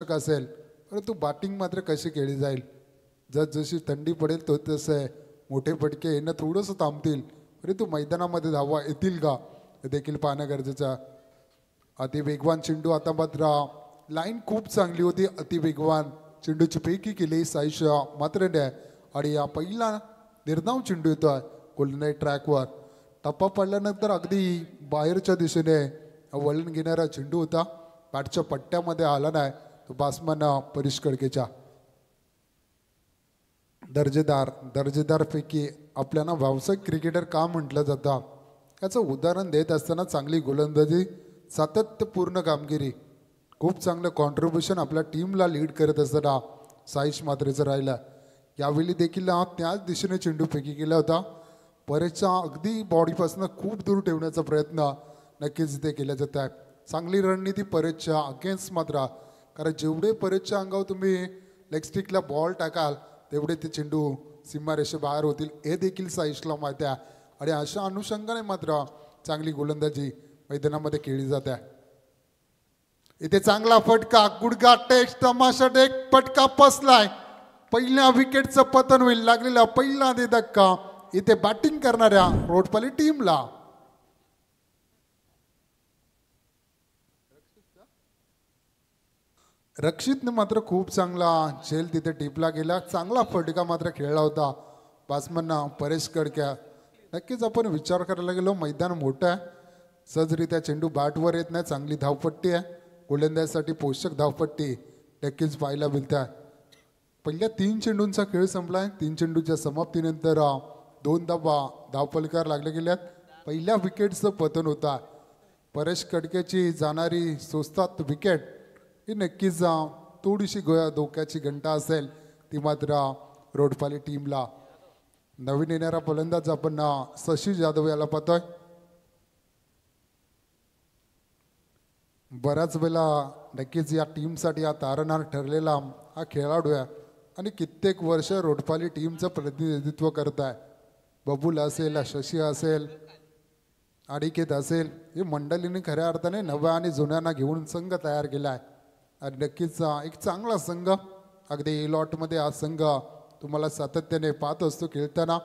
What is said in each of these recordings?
असेल परंतु बॅटिंग मात्र कशी केली जाईल. जशी थंडी पडेल तो तसं आहे मोठे फटके येणं थोडंसं थांबतील परंतु मैदानामध्ये धावा येतील का हे देखील पाहणं गरजेचं. अति वेगवान चेंडू आता मात्र लाईन खूप चांगली होती. अति वेगवान चेंडूची पैकी केली साईश मात्र नाही आणि या पहिला निर्धाव चेंडू येतोय गोल्डन ट्रॅकवर. टप्पा पडल्यानंतर अगदी बाहेरच्या दिशेने वळण घेणारा चेंडू होता. बॅटच्या पट्ट्यामध्ये आला नाही तो बॅट्समन परेश कडकेच्या. दर्जेदार पैकी आपल्याला व्यावसायिक क्रिकेटर का म्हटलं जातं याचं उदाहरण देत असताना चांगली गोलंदाजी सातत्यपूर्ण कामगिरी खूप चांगलं कॉन्ट्रीब्युशन आपल्या टीमला लीड करत असताना साईश मात्रेचं राहिलं. यावेळी देखील त्याच दिशेने चेंडू फेकी केला होता. परेशच्या अगदी बॉडीपासून खूप दूर ठेवण्याचा प्रयत्न नक्कीच इथे केला जात आहे. चांगली रणनीती परेशच्या अगेन्स्ट मात्र कारण जेवढे परेशच्या अंगावर तुम्ही लेग स्टिकला बॉल टाकाल तेवढे ते चेंडू सीमारेषेबाहेर होतील हे देखील साईशला माहिती आहे आणि अशा अनुषंगाने मात्र चांगली गोलंदाजी मैदानामध्ये केली जाते. इथे चांगला फटका गुडगा टेस्ट तमाशा एक फटका पसलाय. पहिल्या विकेटचं पतन होईल लागलेला पहिला धक्का इथे बॅटिंग करणाऱ्या रोडपाली टीमला. रक्षितने मात्र खूप चांगला झेल तिथे टिपला गेला. चांगला फटका मात्र खेळला होता बॅट्समन परेश कडक्या. नक्कीच आपण विचार करायला गेलो मैदान मोठं आहे सहजरित्या चेंडू बॅटवर येत नाही. चांगली धावपट्टी आहे गोलंदाजीसाठी पोषक धावपट्टी नक्कीच पाहायला मिळते. पहिल्या 3 चेंडूंचा खेळ संपलाय. 3 चेंडूच्या समाप्तीनंतर 2 धावफलकार लागले गेल्यात. पहिल्या विकेटचं पतन होता. परेश कडकेची जाणारी स्वस्तात विकेट ही नक्कीच थोडीशी धोक्याची घंटा असेल ती मात्र रोडपाली टीमला. नवीन येणारा फलंदाज आपण शशी जाधव याला पाहतोय. बऱ्याच वेळेला नक्कीच या टीमसाठी हा तारणहार ठरलेला हा खेळाडू आहे आणि कित्येक वर्ष रोडपाली टीमचं प्रतिनिधित्व करत आहे. बबूल असेल शशी असेल अनिकेत असेल ही मंडळींनी खऱ्या अर्थाने नव्या आणि जुन्यांना घेऊन संघ तयार केला आहे आणि नक्कीच एक चांगला संघ अगदी ए लॉटमध्ये हा संघ तुम्हाला सातत्याने पाहत असतो खेळताना.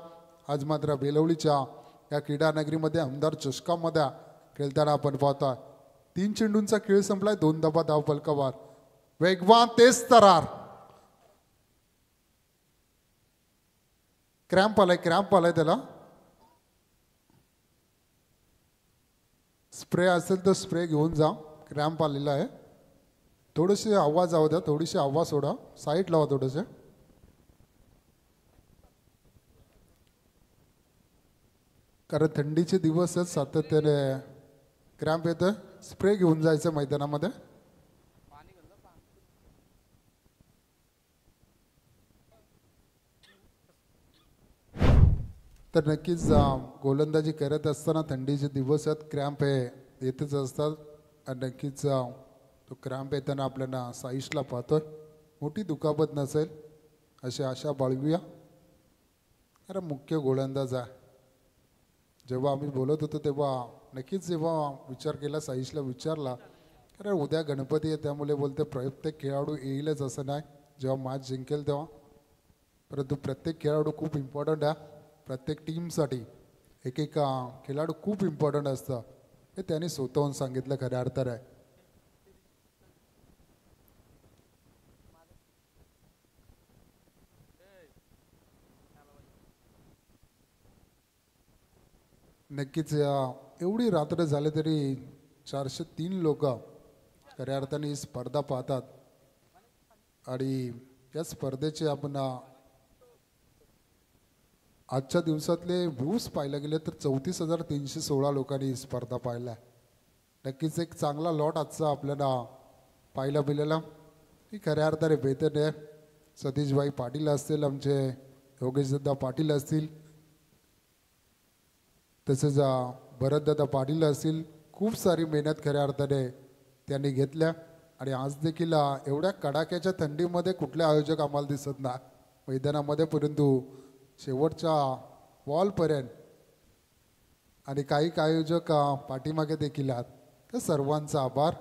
आज मात्र बेलवलीच्या या क्रीडा नगरीमध्ये आमदार चषकामध्ये खेळताना आपण पाहतोय. 3 चेंडूंचा खेळ संपलाय. 2 धावफलकावर वेगवान तेज तरार. क्रॅम्प आलाय त्याला. स्प्रे असेल तर स्प्रे घेऊन जा. क्रॅम्प आलेला आहे. थोडेसे आवाज द्या. थोडीशी आवाज सोडा. साईड लावा थोडेसे. कारण थंडीचे दिवस आहेत सातत्याने क्रॅम्प येतोय. स्प्रे घेऊन जायचं मैदानामध्ये. तर नक्कीच गोलंदाजी करत असताना थंडीचे दिवस आहेत क्रॅम्प हे येतच असतात आणि नक्कीच तो क्रॅम्प येताना आपल्याला साईशला पाहतोय. मोठी दुखापत नसेल अशी आशा बाळगूया. अरे मुख्य गोलंदाज आहे. जेव्हा आम्ही बोलत होतो तेव्हा नक्कीच जेव्हा विचार केला साईशला विचारला कारण उद्या गणपती आहे त्यामुळे बोलते प्रत्येक खेळाडू येईलच असं नाही जेव्हा मॅच जिंकेल तेव्हा. परंतु प्रत्येक खेळाडू खूप इम्पॉर्टंट आहे. प्रत्येक टीमसाठी एक खेळाडू खूप इम्पॉर्टंट असतं हे त्यांनी स्वतःहून सांगितलं खऱ्या अर्थाने आहे. नक्कीच एवढी रात्र झाले तरी 403 लोक खऱ्या अर्थाने ही स्पर्धा पाहतात आणि या स्पर्धेचे आपण आजच्या दिवसातले व्ह्यूज पाहायला गेले तर 34,316 लोकांनी ही स्पर्धा पाहिला. नक्कीच एक चांगला लॉट आजचा आपल्याला पाहायला मिळाला. ही खऱ्या अर्थाने बेहतर आहे. सतीशभाई पाटील असतील आमचे योगेशदादा पाटील असतील तसेच भरतदादा पाटील असतील खूप सारी मेहनत खऱ्या अर्थाने त्यांनी घेतल्या आणि आज देखील एवढ्या कडाक्याच्या थंडीमध्ये कुठले आयोजक आम्हाला दिसत नाही मैदानामध्ये परंतु शेवटच्या बॉलपर्यंत आणि काही आयोजक पाठीमागे देखील आहेत. तर सर्वांचा आभार.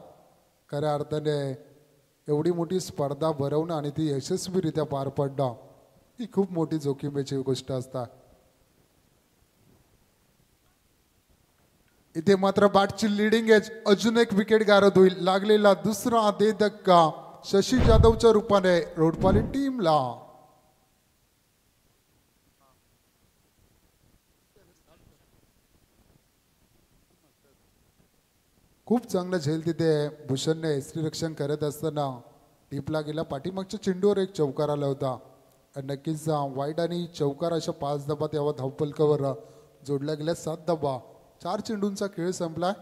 खऱ्या अर्थाने एवढी मोठी स्पर्धा भरवणं आणि ती यशस्वीरित्या पार पडणं ही खूप मोठी जोखीमेची गोष्ट असतात. इथे मात्र बॅटची लिडिंग एज अजून एक विकेट गारद होईल. लागलेला दुसरा दे धक्का शशी जाधवच्या रूपाने रोडपाली टीमला. खूप चांगलं झेल तिथे भूषणने श्रीरक्षण करत असताना टीपला गेला. पाठीमागच्या चेंडूवर एक चौकार आला होता. नक्कीच वाईट आणि चौकार अशा 5 धाबा तेव्हा धावफलकावर जोडल्या गेल्या. 7 धाबा 4 चेंडूंचा खेळ संपलाय.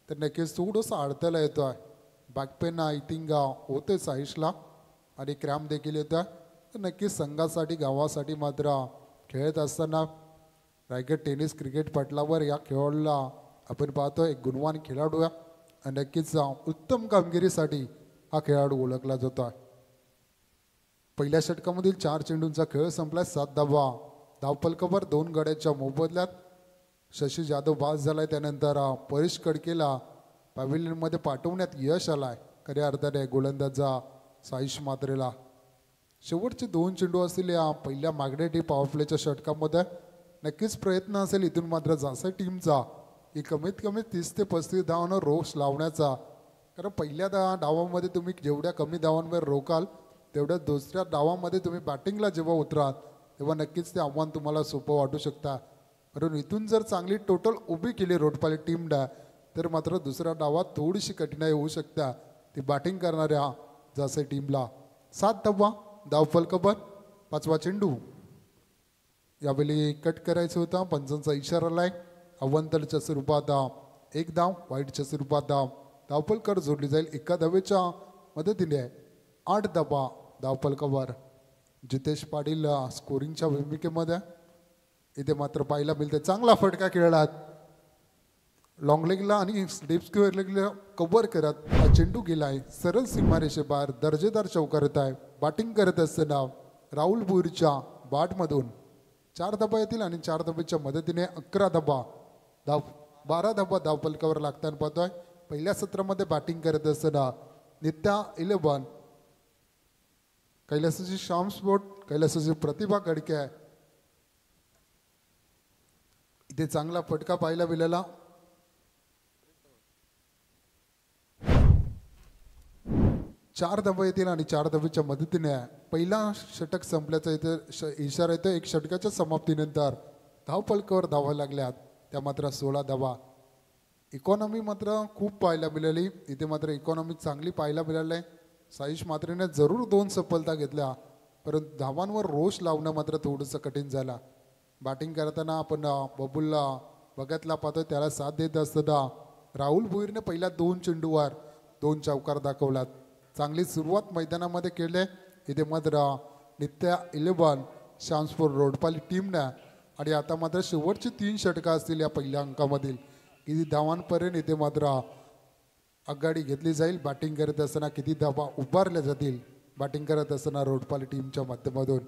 तर नक्कीच थोडंसं अडथळा येतोय. बॅकपेन आय थिंक होते साईशला आणि क्रॅम्प देखील येतोय. तर नक्कीच संघासाठी गावासाठी मात्र खेळत असताना रायगड टेनिस क्रिकेट पटलावर या खेळाडूला आपण पाहतोय एक गुणवान खेळाडू आहे. आणि नक्कीच उत्तम कामगिरीसाठी हा खेळाडू ओळखला जातो आहे. पहिल्या षटकामधील 4 चेंडूंचा खेळ संपलाय. 7 धावा धावफलकावर 2 गड्याच्या मोबदल्यात शशी जाधव बाद झालाय. त्यानंतर परेश कडकेला पॅव्हिलियनमध्ये पाठवण्यात यश आलाय. खऱ्या अर्थाने गोलंदाजा साईश मात्रेला. शेवटचे 2 चेंडू असतील या पहिल्या मॅग्नेटिक पॉवर प्लेच्या षटकामध्ये. नक्कीच प्रयत्न असेल इथून मात्र जासा टीमचा की कमीत कमी 30 ते 35 धावांवर रोष लावण्याचा. कारण पहिल्या डावामध्ये तुम्ही जेवढ्या कमी धावांवर रोकाल तेवढ्या दुसऱ्या डावामध्ये तुम्ही बॅटिंगला जेव्हा उतराल तेव्हा नक्कीच ते आव्हान तुम्हाला सोपं वाटू शकता. कारण इथून जर चांगली टोटल उभी केली रोडपाली टीमला तर मात्र दुसऱ्या डावात थोडीशी कठीणाई होऊ शकता ती बॅटिंग करणाऱ्या जासे टीमला. 7 धावा धावफलकावर 5वा चेंडू यावेळी कट करायचं होता. पंचांचा इशारा आलाय. अव्वंतरच्या स्वरूपात 1 धाव, वाईटच्या स्वरूपात धावफलकर जोडली जाईल. एका धावेच्या मदतीने 8 धावा धावफलकावर. जितेश पाटील स्कोरिंगच्या भूमिकेमध्ये. इथे मात्र पाहायला मिळते चांगला फटका खेळलात लॉंग लेगला आणि स्लिप स्क्वेअर लेगला कव्हर करत हा चेंडू गेलाय सरळ सीमारेषेबाहेर. दर्जेदार चौकार येत आहे. बॅटिंग करत असताना राहुल भुईरच्या बॅटमधून 4 धाबा येतील आणि 4 धाब्याच्या मदतीने 11 धाबा 12 धाबा धावफलकावर लागताना पाहतोय. पहिल्या सत्रामध्ये बॅटिंग करत असताना नित्या 11 कैलासाची श्याम स्पोर्ट कैलासाची प्रतिभा कडके आहे. इथे चांगला फटका पाहायला मिळाला. चार धाबा येतील आणि 4 धाब्याच्या मदतीने पहिला षटक संपल्याचा इथे इशारा येतो. 1 षटकाच्या समाप्तीनंतर धावफलकावर धावा लागल्यात त्या मात्र 16 धावा. इकॉनॉमी मात्र खूप पाहायला मिळाली. इथे मात्र इकॉनॉमी चांगली पाहायला मिळाली. साईश मात्रेने जरूर 2 सफलता घेतल्या परंतु धावांवर रोष लावणं मात्र थोडंसं कठीण झालं. बॅटिंग करताना आपण बबुलला बघतला पाहतोय त्याला साथ देत असताना राहुल भुईरने पहिल्या 2 चेंडूवर 2 चौकार दाखवलात. चांगली सुरुवात मैदानामध्ये केले. इथे मात्र नित्या 11 शाम्सपूर रोडपाली टीमने आणि आता मात्र शेवटची 3 षटकं असतील या पहिल्या अंकामधील. किती धावांपर्यंत इथे मात्र आघाडी घेतली जाईल. बॅटिंग करत असताना किती धावा उभारल्या जातील बॅटिंग करत असताना रोडपाली टीमच्या माध्यमातून.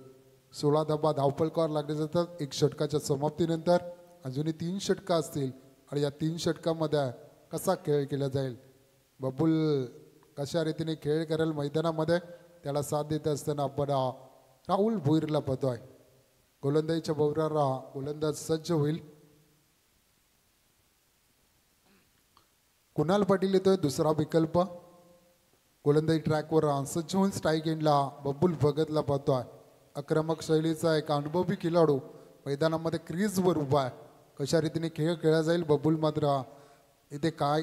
16 धाबा धावफलकावर लागले जातात. 1 षटकाच्या समाप्तीनंतर अजूनही 3 षटकं असतील आणि या 3 षटकामध्ये कसा खेळ केला जाईल बबुल कशा रीतीने खेळ करेल मैदानामध्ये त्याला साथ देत असताना आपण राहुल भुईरला पाहतोय. गोलंदाजीच्या भोवऱ्याला गोलंदाज सज्ज होईल. कुणाल पाटील येतोय दुसरा विकल्प. गोलंदाजी ट्रॅकवर सज्ज होऊन स्ट्राईक एंडला बबुल भगतला पाहतोय. आक्रमक शैलीचा एक अनुभवी खेळाडू मैदानामध्ये क्रीजवर उभा आहे. कशा रीतीने खेळ खेळला जाईल बबुल मात्र इथे काय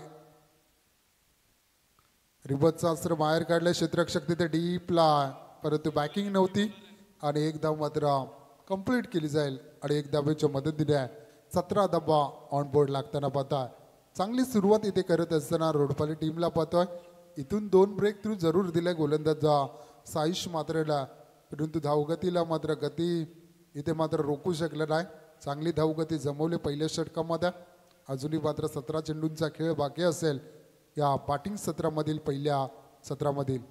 रिबतचा अस्त्र बाहेर काढले. क्षेत्ररक्षक तिथे डीपला परंतु बॅकिंग नव्हती आणि 1 धाव मात्र कंप्लीट केली जाईल आणि 1 धावेच्या मदतीने 17 धाबा ऑन बोर्ड लागताना पाहताय. चांगली सुरुवात इथे करत असताना रोडपाली टीमला पाहतोय. इथून 2 ब्रेक थ्रू जरूर दिले गोलंदाजा साईश मात्रेला परंतु धावगतीला मात्र गती इथे मात्र रोखू शकलं नाही. चांगली धावगती जमवली पहिल्या षटकामध्ये. अजूनही मात्र 17 चेंडूंचा खेळ बाकी असेल या बॅटिंग सत्रामधील पहिल्या सत्रामधील.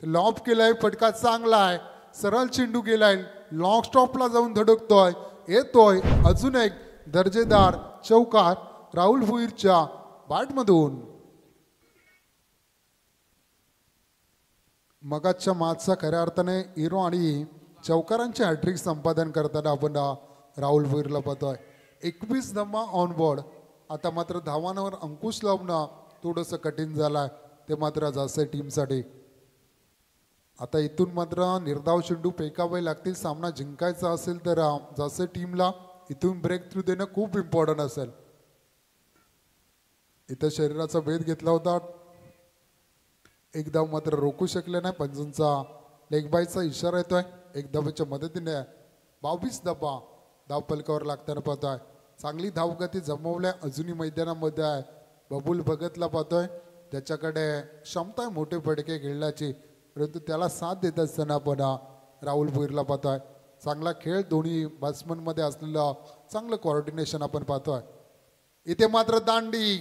लॉब केलाय फटका चांगला आहे. सरळ चेंडू गेलाय लॉंग स्टॉपला जाऊन धडकतोय. येतोय अजून एक दर्जेदार चौकार राहुल भुईरच्या बॅटमधून. मगाच्या मॅचचा खऱ्या अर्थाने हिरो आणि चौकारांचे हॅट्रिक संपादन करताना आपण राहुल भोईरला पाहतोय. 21 धावा ऑन बोर्ड. आता मात्र धावांवर अंकुश लावणं थोडंसं कठीण झालं ते मात्र जासे टीमसाठी. आता इथून मात्र निर्धाव चेंडू फेकावे लागतील. सामना जिंकायचा असेल तर जासे टीमला इथून ब्रेक थ्रू देणं खूप इम्पॉर्टंट असेल. इथं शरीराचा भेद घेतला होता. एक धाव मात्र रोखू शकले नाही. पंचांचा लेग बायचा इशारा येतोय. एक धावेच्या मदतीने 22 धावा धाव फलकावर लागताना पाहतोय. चांगली धावगती जमवल्या अजूनही मैदानामध्ये आहे. बबुल भगतला पाहतोय. त्याच्याकडे क्षमता आहे मोठे फटके खेळण्याची, परंतु त्याला साथ देत असताना आपण राहुल भोईरला पाहतोय. चांगला खेळ दोन्ही बॅट्समनमध्ये असलेलं चांगलं कोऑर्डिनेशन आपण पाहतोय. इथे मात्र दांडी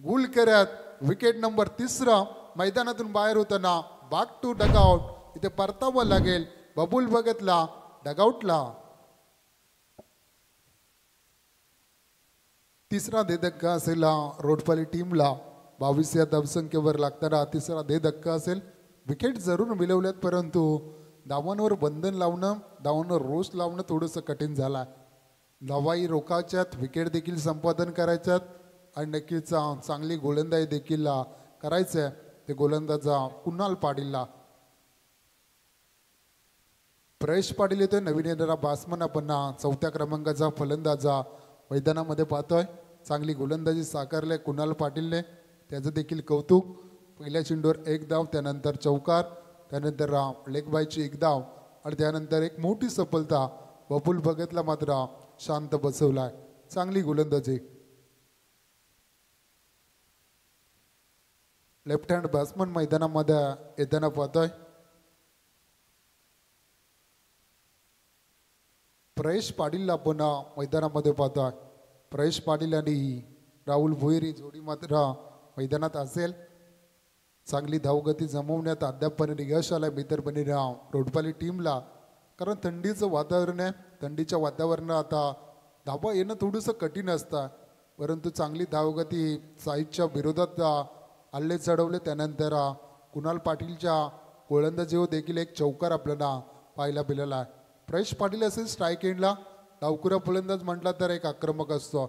गुल करत विकेट नंबर 3 मैदानातून बाहेर होताना बॅक टू डगआउट. इथे परतावं लागेल बबुल भगतला डगआउटला. तिसरा धक्का असेल रोडपाली टीमला. 22 या धावसंख्येवर लागताना तिसरा धक्का असेल. विकेट जरूर मिळवल्यात, परंतु धावांवर बंधन लावणं, धावांवर रोष लावणं थोडंसं कठीण झालं. धावाही रोखायच्यात, विकेट देखील संपादन करायच्यात आणि नक्कीच चांगली गोलंदाजी देखील करायचं. ते गोलंदाजा कुणाल पाटीलला. प्रयश पाटील येतोय नवीन येणारा बॅट्समन. आपण 4थ्या क्रमांकाचा फलंदाजा मैदानामध्ये पाहतोय. चांगली गोलंदाजी साकारले कुणाल पाटीलने, त्याचं देखील कौतुक. पहिल्या चेंडूवर 1 धाव, त्यानंतर चौकार, त्यानंतर लेग बायची 1 धाव आणि त्यानंतर एक मोठी सफलता. बबुल भगतला मात्र शांत बसवलाय. चांगली गोलंदाजी. लेफ्ट हँड बॅट्समन मैदानामध्ये येताना पाहतोय. प्रयश पाटीलला आपण मैदानामध्ये पाहतोय. प्रयश पाटील आणि राहुल भोईर ही जोडी मात्र मैदानात असेल. चांगली धावगती जमवण्यात अद्यापपर्यंत यश आलंय मित्रपणी रोडपाली टीमला. कारण थंडीचं वातावरण आहे. थंडीच्या वातावरणात आता धाबा येणं थोडंसं कठीण असतं, परंतु चांगली धावगती साईजच्या विरोधात हल्ले चढवले. त्यानंतर कुणाल पाटीलच्या गोलंदाजीवर देखील एक चौकार आपल्याला पाहायला मिळाला आहे. प्रयश पाटील असेल स्ट्राईक एंडला. डावकुरा फलंदाज म्हटला तर एक आक्रमक असतो.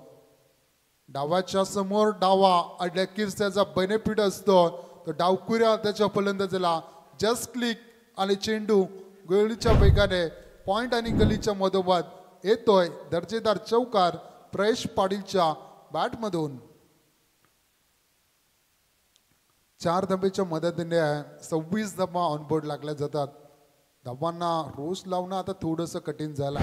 डावाच्या समोर डावा आणि नक्कीच त्याचा बेनिफिट असतो. तर डावकुऱ्या त्याच्या फलंदाजाला जस्ट क्लिक आणि चेंडू गळीच्या वेगाने पॉइंट आणि गलीच्या मधोमध येतोय. दर्जेदार चौकार प्रयश पाटीलच्या बॅटमधून. 4 धावेच्या मदतीने 26 धावा ऑनबोर्ड लागल्या जातात. धावांना रोष लावणं आता थोडंसं कठीण झालं.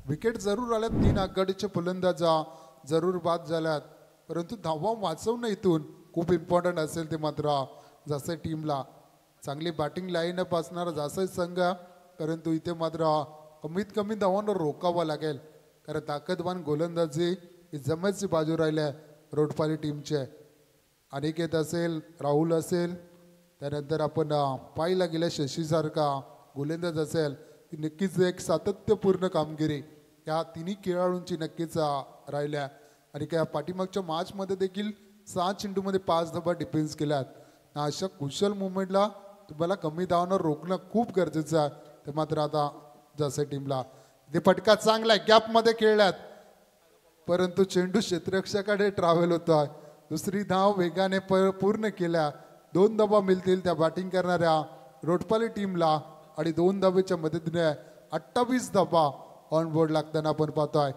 विकेट जरूर आल्यात, 3 आघाडीचे फलंदाजा जरूर बाद झाल्यात, परंतु धावा वाचवणं इथून खूप इम्पॉर्टंट असेल ते मात्र जासे टीमला. चांगली बॅटिंग लाईनअप असणारा जासे संघ, परंतु इथे मात्र कमीत कमी धावांवर रोखावं लागेल. कारण ताकदवान गोलंदाजी ही जमेची बाजू राहिल्या रोडपाली टीमचे. अनिकेत असेल, राहुल असेल, त्यानंतर आपण पाहायला गेल्या शशीसारखा गोलंदाज असेल, ती नक्कीच एक सातत्यपूर्ण कामगिरी या तिन्ही खेळाडूंची नक्कीच राहिल्या. आणि त्या पाठीमागच्या मॅचमध्ये देखील 6 चेंडूमध्ये 5 धावा डिफेन्स केल्यात. अशा कुशल मुवमेंटला तुम्हाला कमी धावांवर रोखणं खूप गरजेचं आहे. ते मात्र आता जसे टीमला ते फटका चांगला गॅपमध्ये खेळल्यात, परंतु चेंडू क्षेत्ररक्षकाकडे ट्रॅव्हल होतोय. दुसरी धाव वेगाने पूर्ण केल्या. 2 धावा मिळतील त्या बॅटिंग करणाऱ्या रोडपाली टीमला आणि 2 धावेच्या मदतीने 28 धावा ऑन बोर्ड लागताना आपण पाहतोय.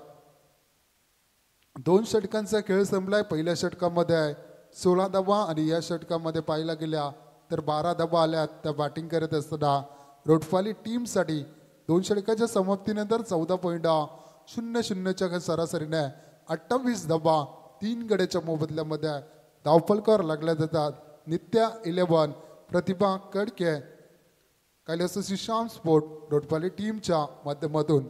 2 षटकांचा खेळ संपलाय. पहिल्या षटकामध्ये 16 धावा आणि या षटकामध्ये पाहायला गेल्या तर 12 धावा आल्या त्या बॅटिंग करत असताना रोडपाली टीमसाठी. 2 षटकाच्या समाप्तीनंतर 14.00च्या सरासरीने 28 धावा 3 गड्याच्या मोबदल्यामध्ये धावफलकावर लागल्या जातात. नित्या 11, प्रतिभा कडके, कैलासवासी श्याम स्पोर्ट रोडपाली टीमच्या माध्यमातून.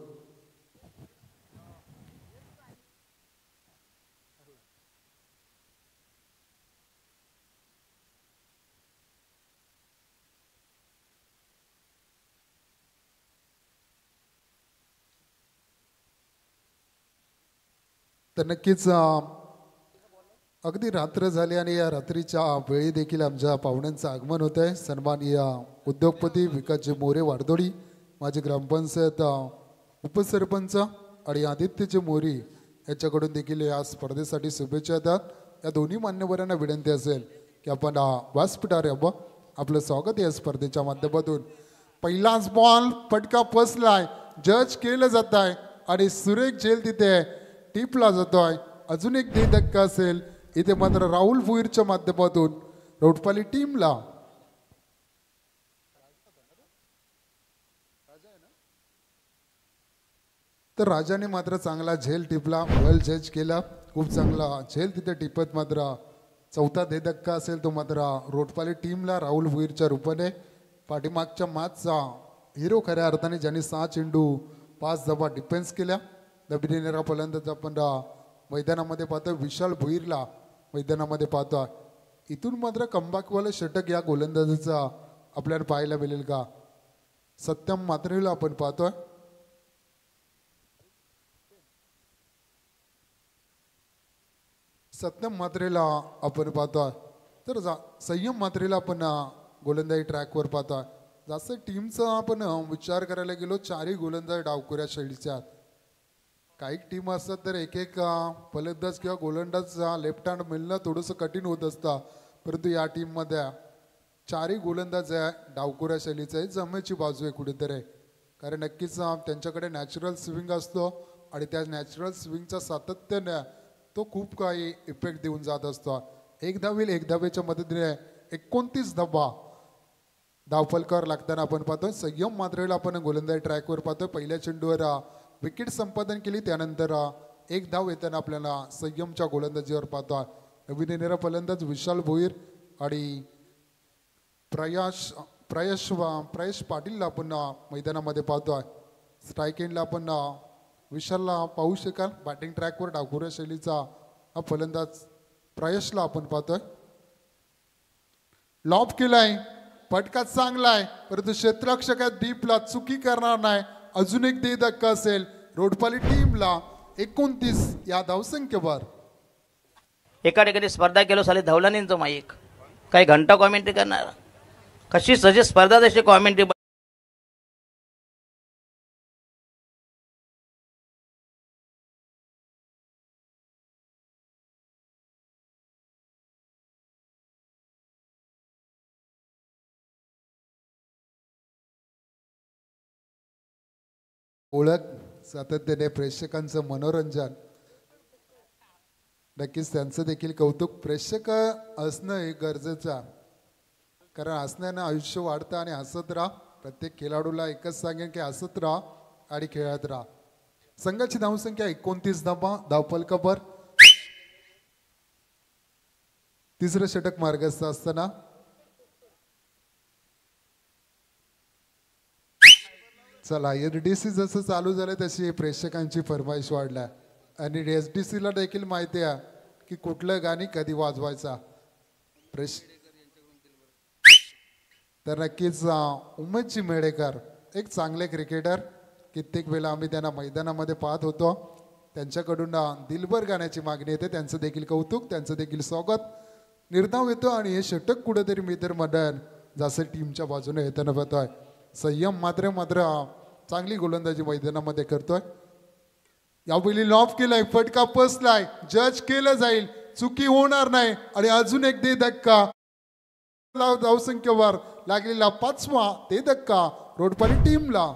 तर नक्कीच अगदी रात्र झाली आणि या रात्रीच्या वेळी देखील आमच्या पाहुण्यांचं आगमन होत आहे. सन्माननीय उद्योगपती विकासजी मोरे वारदोडी, माजी ग्रामपंचायत उपसरपंच आणि आदित्यजी मोरी याच्याकडून देखील या स्पर्धेसाठी शुभेच्छा येतात. या दोन्ही मान्यवरांना विनंती असेल की आपण व्यासपीठावर यावं. आपलं स्वागत या स्पर्धेच्या माध्यमातून. पहिलाच बॉल फटका फसलाय, जज केलं जात आहे आणि सुरेख झेल तिथे टिपला जातोय. अजून एक धक्का असेल इथे मात्र राहुल भुईरच्या माध्यमातून रोटपाली टीमला तर राजाने मात्र चांगला झेल टिपला, वेल जज केला, खूप चांगला झेल तिथे टिपत मात्र चौथा धक्का असेल तो मात्र रोटपाली टीमला राहुल भुईरच्या रूपाने. पाठीमागच्या मॅचचा हिरो खऱ्या अर्थाने ज्यांनी 6 चेंडू 5 धावा डिफेन्स केल्या. दबिनेरा फलंदाज आपण मैदानामध्ये पाहतोय, विशाल भुईरला मैदानामध्ये पाहतोय. इथून मात्र कमबॅकवाले षटक या गोलंदाजीचा आपल्याला पाहायला मिळेल का? सत्यम मात्रेला आपण पाहतोय. सत्यम मात्रेला आपण पाहतोय, तर संयम मात्रेला आपण गोलंदाजी ट्रॅकवर पाहतोय. जास्त टीमचा आपण विचार करायला गेलो, 4ही गोलंदाज डावखुऱ्या शैलीच्या. काही टीम असतात तर एक एक फलंदाज किंवा गोलंदाज लेफ्ट हँड मिळणं थोडंसं कठीण होत असतं, परंतु या टीममध्ये 4ही गोलंदाज आहे डावखुऱ्या शैलीचं. आहे जमेची बाजू आहे कुठेतरी, कारण नक्कीच त्यांच्याकडे नॅचरल स्विंग असतो आणि त्या नॅचरल स्विंगचा सातत्याने तो खूप काही इफेक्ट देऊन जात असतो. एक धावेल एक धावेच्या मदतीने 29 धावा धावफलकावर लागताना आपण पाहतोय. संयम मात्रेला आपण गोलंदाजी ट्रॅकवर पाहतोय. पहिल्या चेंडूवर विकेट संपादन केली, त्यानंतर एक धाव येताना आपल्याला संयमच्या गोलंदाजीवर पाहतोय. नवीन येणारा फलंदाज विशाल भोईर आणि प्रयश पाटीलला आपण मैदानामध्ये पाहतोय. स्ट्राईक एंडला आपण विशालला पाहू शकाल. बॅटिंग ट्रॅकवर डावखुऱ्या शैलीचा हा फलंदाज प्रयशला आपण पाहतोय. लॉब केलाय, फटका चांगला आहे, परंतु क्षेत्ररक्षक दीपला चुकी करणार नाही. अजून एक धक्का असेल रोडपाली टीमला 29 या धावसंख्येवर. एका ठिकाणी स्पर्धा केलो साली धवलानींचं माईक काही घंटा कॉमेंट्री करणार, कशी सजी स्पर्धा तशी कॉमेंट्री. ओळख, सातत्याने प्रेक्षकांचं मनोरंजन, नक्कीच त्यांचं देखील कौतुक. प्रेक्षक असणं हे गरजेचं, कारण हसण्यानं आयुष्य वाढतं आणि हसत राहा. प्रत्येक खेळाडूला एकच सांगेन की हसत राहा आणि खेळत राहा. संघाची धावसंख्या 29 धावा धावफलकावर. तिसरं षटक मार्गस्थ असताना चला एसडीसी जसं चालू झालं तशी प्रेक्षकांची फरमाईश वाढल्या आणि एसडीसीला देखील माहिती आहे की कुठलं गाणी कधी वाजवायचा. तर नक्कीच उमेशजी मेडेकर एक चांगले क्रिकेटर, कित्येक वेळा आम्ही त्यांना मैदानामध्ये पाहत होतो. त्यांच्याकडून दिलबर गाण्याची मागणी येते, त्यांचं देखील कौतुक, त्यांचं देखील स्वागत. निर्धाव येतो आणि हे षटक कुठेतरी मी तर मदन जसं टीमच्या बाजूने येताना पाहतोय. संयम मात्र चांगली गोलंदाजी मैदानामध्ये करतोय. यावेळी लॉफ केलाय, फटका फसलाय, जज केलं जाईल, चुकी होणार नाही आणि अजून एक धक्का धावसंख्येवर लागलेला 5वा धक्का रोडपाली टीमला.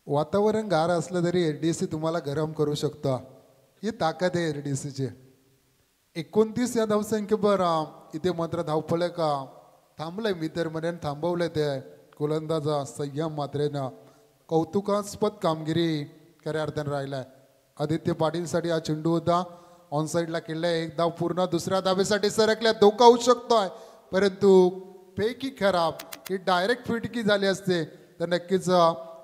वातावरण गार असलं तरी एलडीसी तुम्हाला गरम करू शकतो. ही ताकद आहे एलडीसीची. 29 या धावसंख्येवर इथे मात्र धावफलक थांबलंय मित्रमने थांबवलंय ते गोलंदाज संयम मात्रेनं कौतुकास्पद कामगिरी खऱ्या अर्थानं राहिलाय. आदित्य पाटीलसाठी हा चेंडू होता ऑन साईडला केलाय एक धाव पूर्ण दुसऱ्या धावेसाठी सरकल्या धोका होऊ शकतोय परंतु पैकी खराब ही डायरेक्ट फिटकी झाली असते तर नक्कीच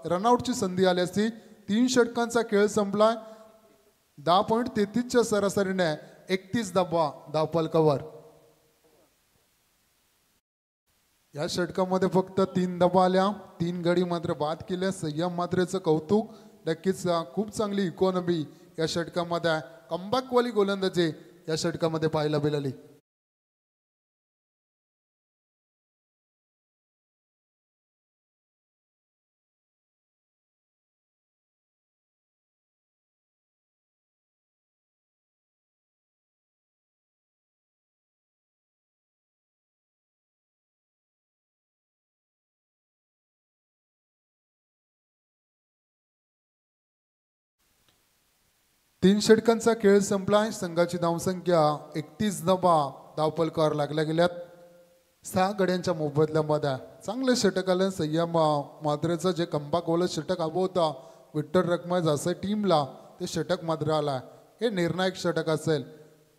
रनआउटची संधी आली असती. 3 षटकांचा खेळ संपलाय 10.33च्या सरासरीने 31 धावफलकावर. या षटकामध्ये फक्त 3 धावा आल्या 3 गडी मात्र बाद केल्या. संयम मात्रेचं कौतुक नक्कीच खूप चांगली इकॉनॉमी या षटकामध्ये कमबॅकवाली गोलंदाजी या षटकामध्ये पाहायला मिळाली. तीन षटकांचा खेळ संपलाय. संघाची धावसंख्या 31 धावा धावफलकावर लागल्या गेल्यात. 6 गड्यांच्या मोबदल्यामध्ये चांगले षटक आलं. संयम मात्रेचं जे कमबॅकवालं षटक हवं होतं विठ्ठल रखमाज असं टीमला ते षटक मात्र आला. हे निर्णायक षटक असेल.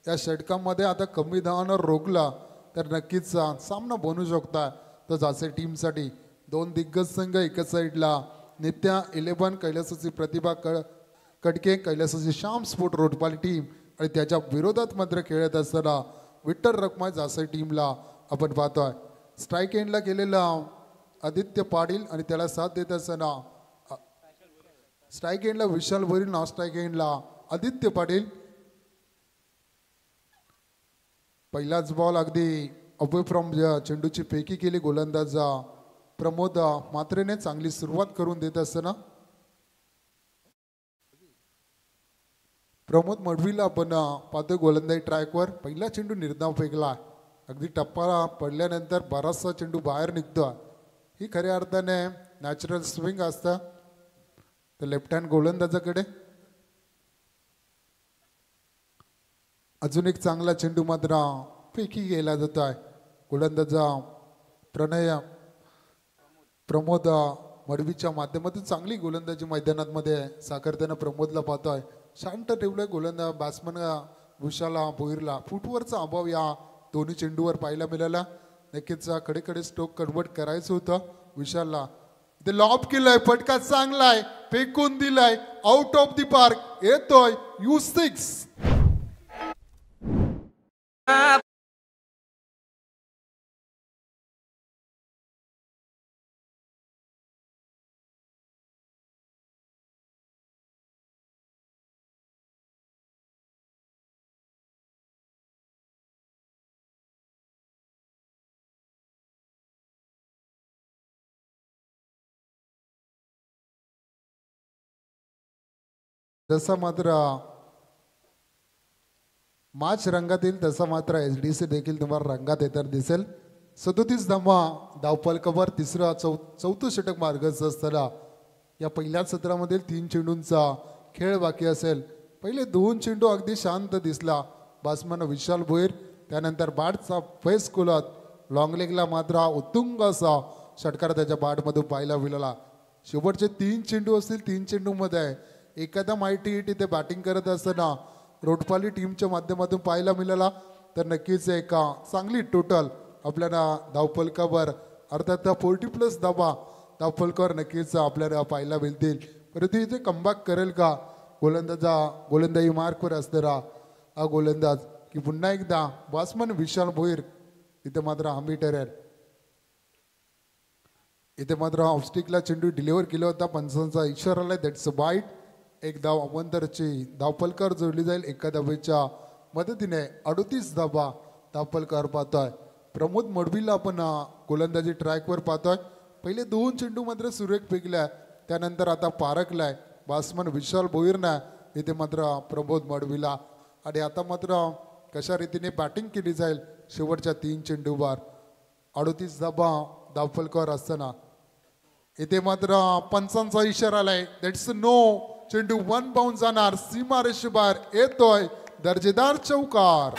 या षटकामध्ये आता कमी धावानं रोखला तर नक्कीच सामना बनू शकता. तर जासे टीमसाठी 2 दिग्गज संघ एका साईडला नित्या 11 कैलासाची प्रतिभा कडके कैलासाची श्याम स्पोर्ट रोडपाली टीम आणि त्याच्या विरोधात मात्र खेळत असताना विठ्ठल रखमाज जासे टीमला आपण पाहतोय. स्ट्राईक एंडला गेलेला आदित्य पाटील आणि त्याला साथ देत असताना स्ट्राईक एंडला विशाल भोईर नॉन स्ट्राईक एंडला आदित्य पाटील. पहिलाच बॉल अगदी अवे फ्रॉम चेंडूची फेकी केली गोलंदाज प्रमोद मात्रेने चांगली सुरुवात करून देत असताना प्रमोद मडवीला आपण पाहतोय गोलंदाजी ट्रॅकवर. पहिला चेंडू निर्धाव फेकला अगदी टप्पा पडल्यानंतर बराचसा चेंडू बाहेर निघतो. ही खऱ्या अर्थाने नॅचरल स्विंग असतं. तर लेफ्ट हँड गोलंदाजाकडे अजून एक चांगला चेंडू मात्र फेकी गेला जातो आहे. गोलंदाज प्रमोद मडवीच्या माध्यमातून चांगली गोलंदाजी मैदानात मध्ये साकारताना प्रमोदला पाहतोय. शांत ठेवलंय गोलंदाज बॅट्समन विशाला भोईरला फुटवरचा अभाव या दोन्ही चेंडूवर पाहायला मिळाला. नक्कीच कडेकडे स्ट्रोक कन्वर्ट करायचं होतं विशालला. इथे लॉब केलाय फटका चांगलाय फेकून दिलाय आउट ऑफ दी पार्क येतोय U6. जसा मात्र माच रंगात येईल तसा मात्र SDC देखील तुम्हाला रंगात येताना दिसेल. 37 धावा धावफलकावर चौथं षटक मार्गाचं असताना या पहिल्या सत्रामधील 3 चेंडूंचा खेळ बाकी असेल. पहिले 2 चेंडू अगदी शांत दिसला बॅट्समन विशाल भोईर. त्यानंतर बॅटचा फेस खोलत लॉंग लेगला मात्र उत्तुंग असा षटकार त्याच्या बॅटमधून पाहायला मिळाला. शेवटचे 3 चेंडू असतील 3 चेंडूमध्ये एखादा माहिती हिट इथे बॅटिंग करत असताना रोडपाली टीमच्या माध्यमातून पाहायला मिळाला तर नक्कीच एक चांगली टोटल आपल्याला धावफलकावर अर्थात 40+ धावा धावफलकावर नक्कीच आपल्याला पाहायला मिळतील. परंतु इथे कमबॅक करेल का गोलंदाजी मार्कवर असणारा हा गोलंदाज की पुन्हा एकदा बॅट्समन विशाल भोईर इथे मात्र हमी ठरेल. इथे मात्र ऑफस्टिकला चेंडू डिलिव्हर केला होता. पंचांचा इशारा आलाय दॅट्स अ बाईट. एक धाव अवंतरची धावफलकावर जोडली जाईल. एका धावेच्या मदतीने 38 धावा धावफलकावर पाहतोय. प्रमोद मडवीला आपण गोलंदाजी ट्रॅकवर पाहतोय. पहिले 2 चेंडू मात्र सुरेख फेकल्या त्यानंतर आता पारखलाय बॅट्समन विशाल भोईरने इथे मात्र प्रमोद मडवीला. आणि आता मात्र कशा रीतीने बॅटिंग केली जाईल शेवटच्या 3 चेंडूवर 38 धावा धावफलकावर असताना इथे मात्र पंचांचा इशारा आलाय दॅट्स नो. चेंडू 1 बाउंस जाणार सीमारेषेबाहेर येतोय दर्जेदार चौकार.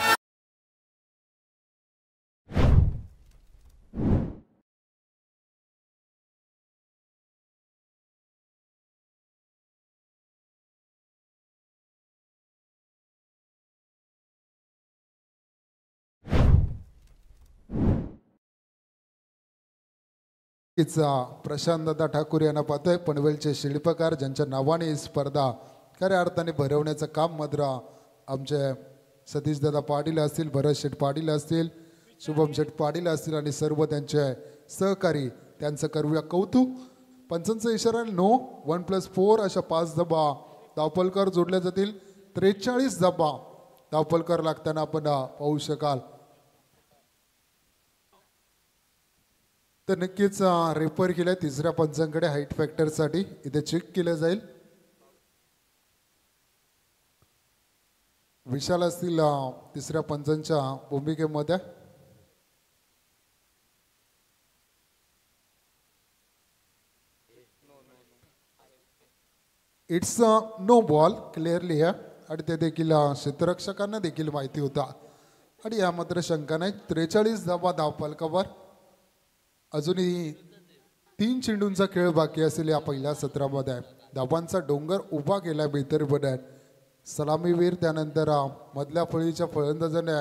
प्रशांत दादा ठाकूर यांना पाहतोय, पनवेलचे शिल्पकार ज्यांच्या नावाने ही स्पर्धा खऱ्या अर्थाने भरवण्याचं काम मात्र आमचे सतीश दादा पाटील असतील, भरत शेठ पाटील असतील, शुभम शेठ पाटील असतील आणि सर्व त्यांचे सहकारी त्यांचं करूया कौतुक. पंचांचा इशारा नो 1+4 अशा 5 धाबा धावपलकर जोडल्या जातील. 43 धाबा धावपलकर लागताना आपण पाहू शकाल. तर नक्कीच रेफर केलं तिसऱ्या पंचांकडे हाईट फॅक्टरसाठी इथे चेक केलं जाईल. विशाल असतील तिसऱ्या पंचांच्या भूमिकेमध्ये. इट्स नो बॉल क्लिअरली आहे आणि ते देखील क्षेत्ररक्षकांना देखील माहिती होता आणि या मात्र शंका नाही. 43 धाबा धावपलकावर. अजूनही 3 चेंडूंचा खेळ बाकी असेल या पहिल्या सत्रामध्ये. धाबांचा डोंगर उभा केला बेहतरपणे. सलामीवीर त्यानंतर मधल्या फळीच्या फलंदाजाने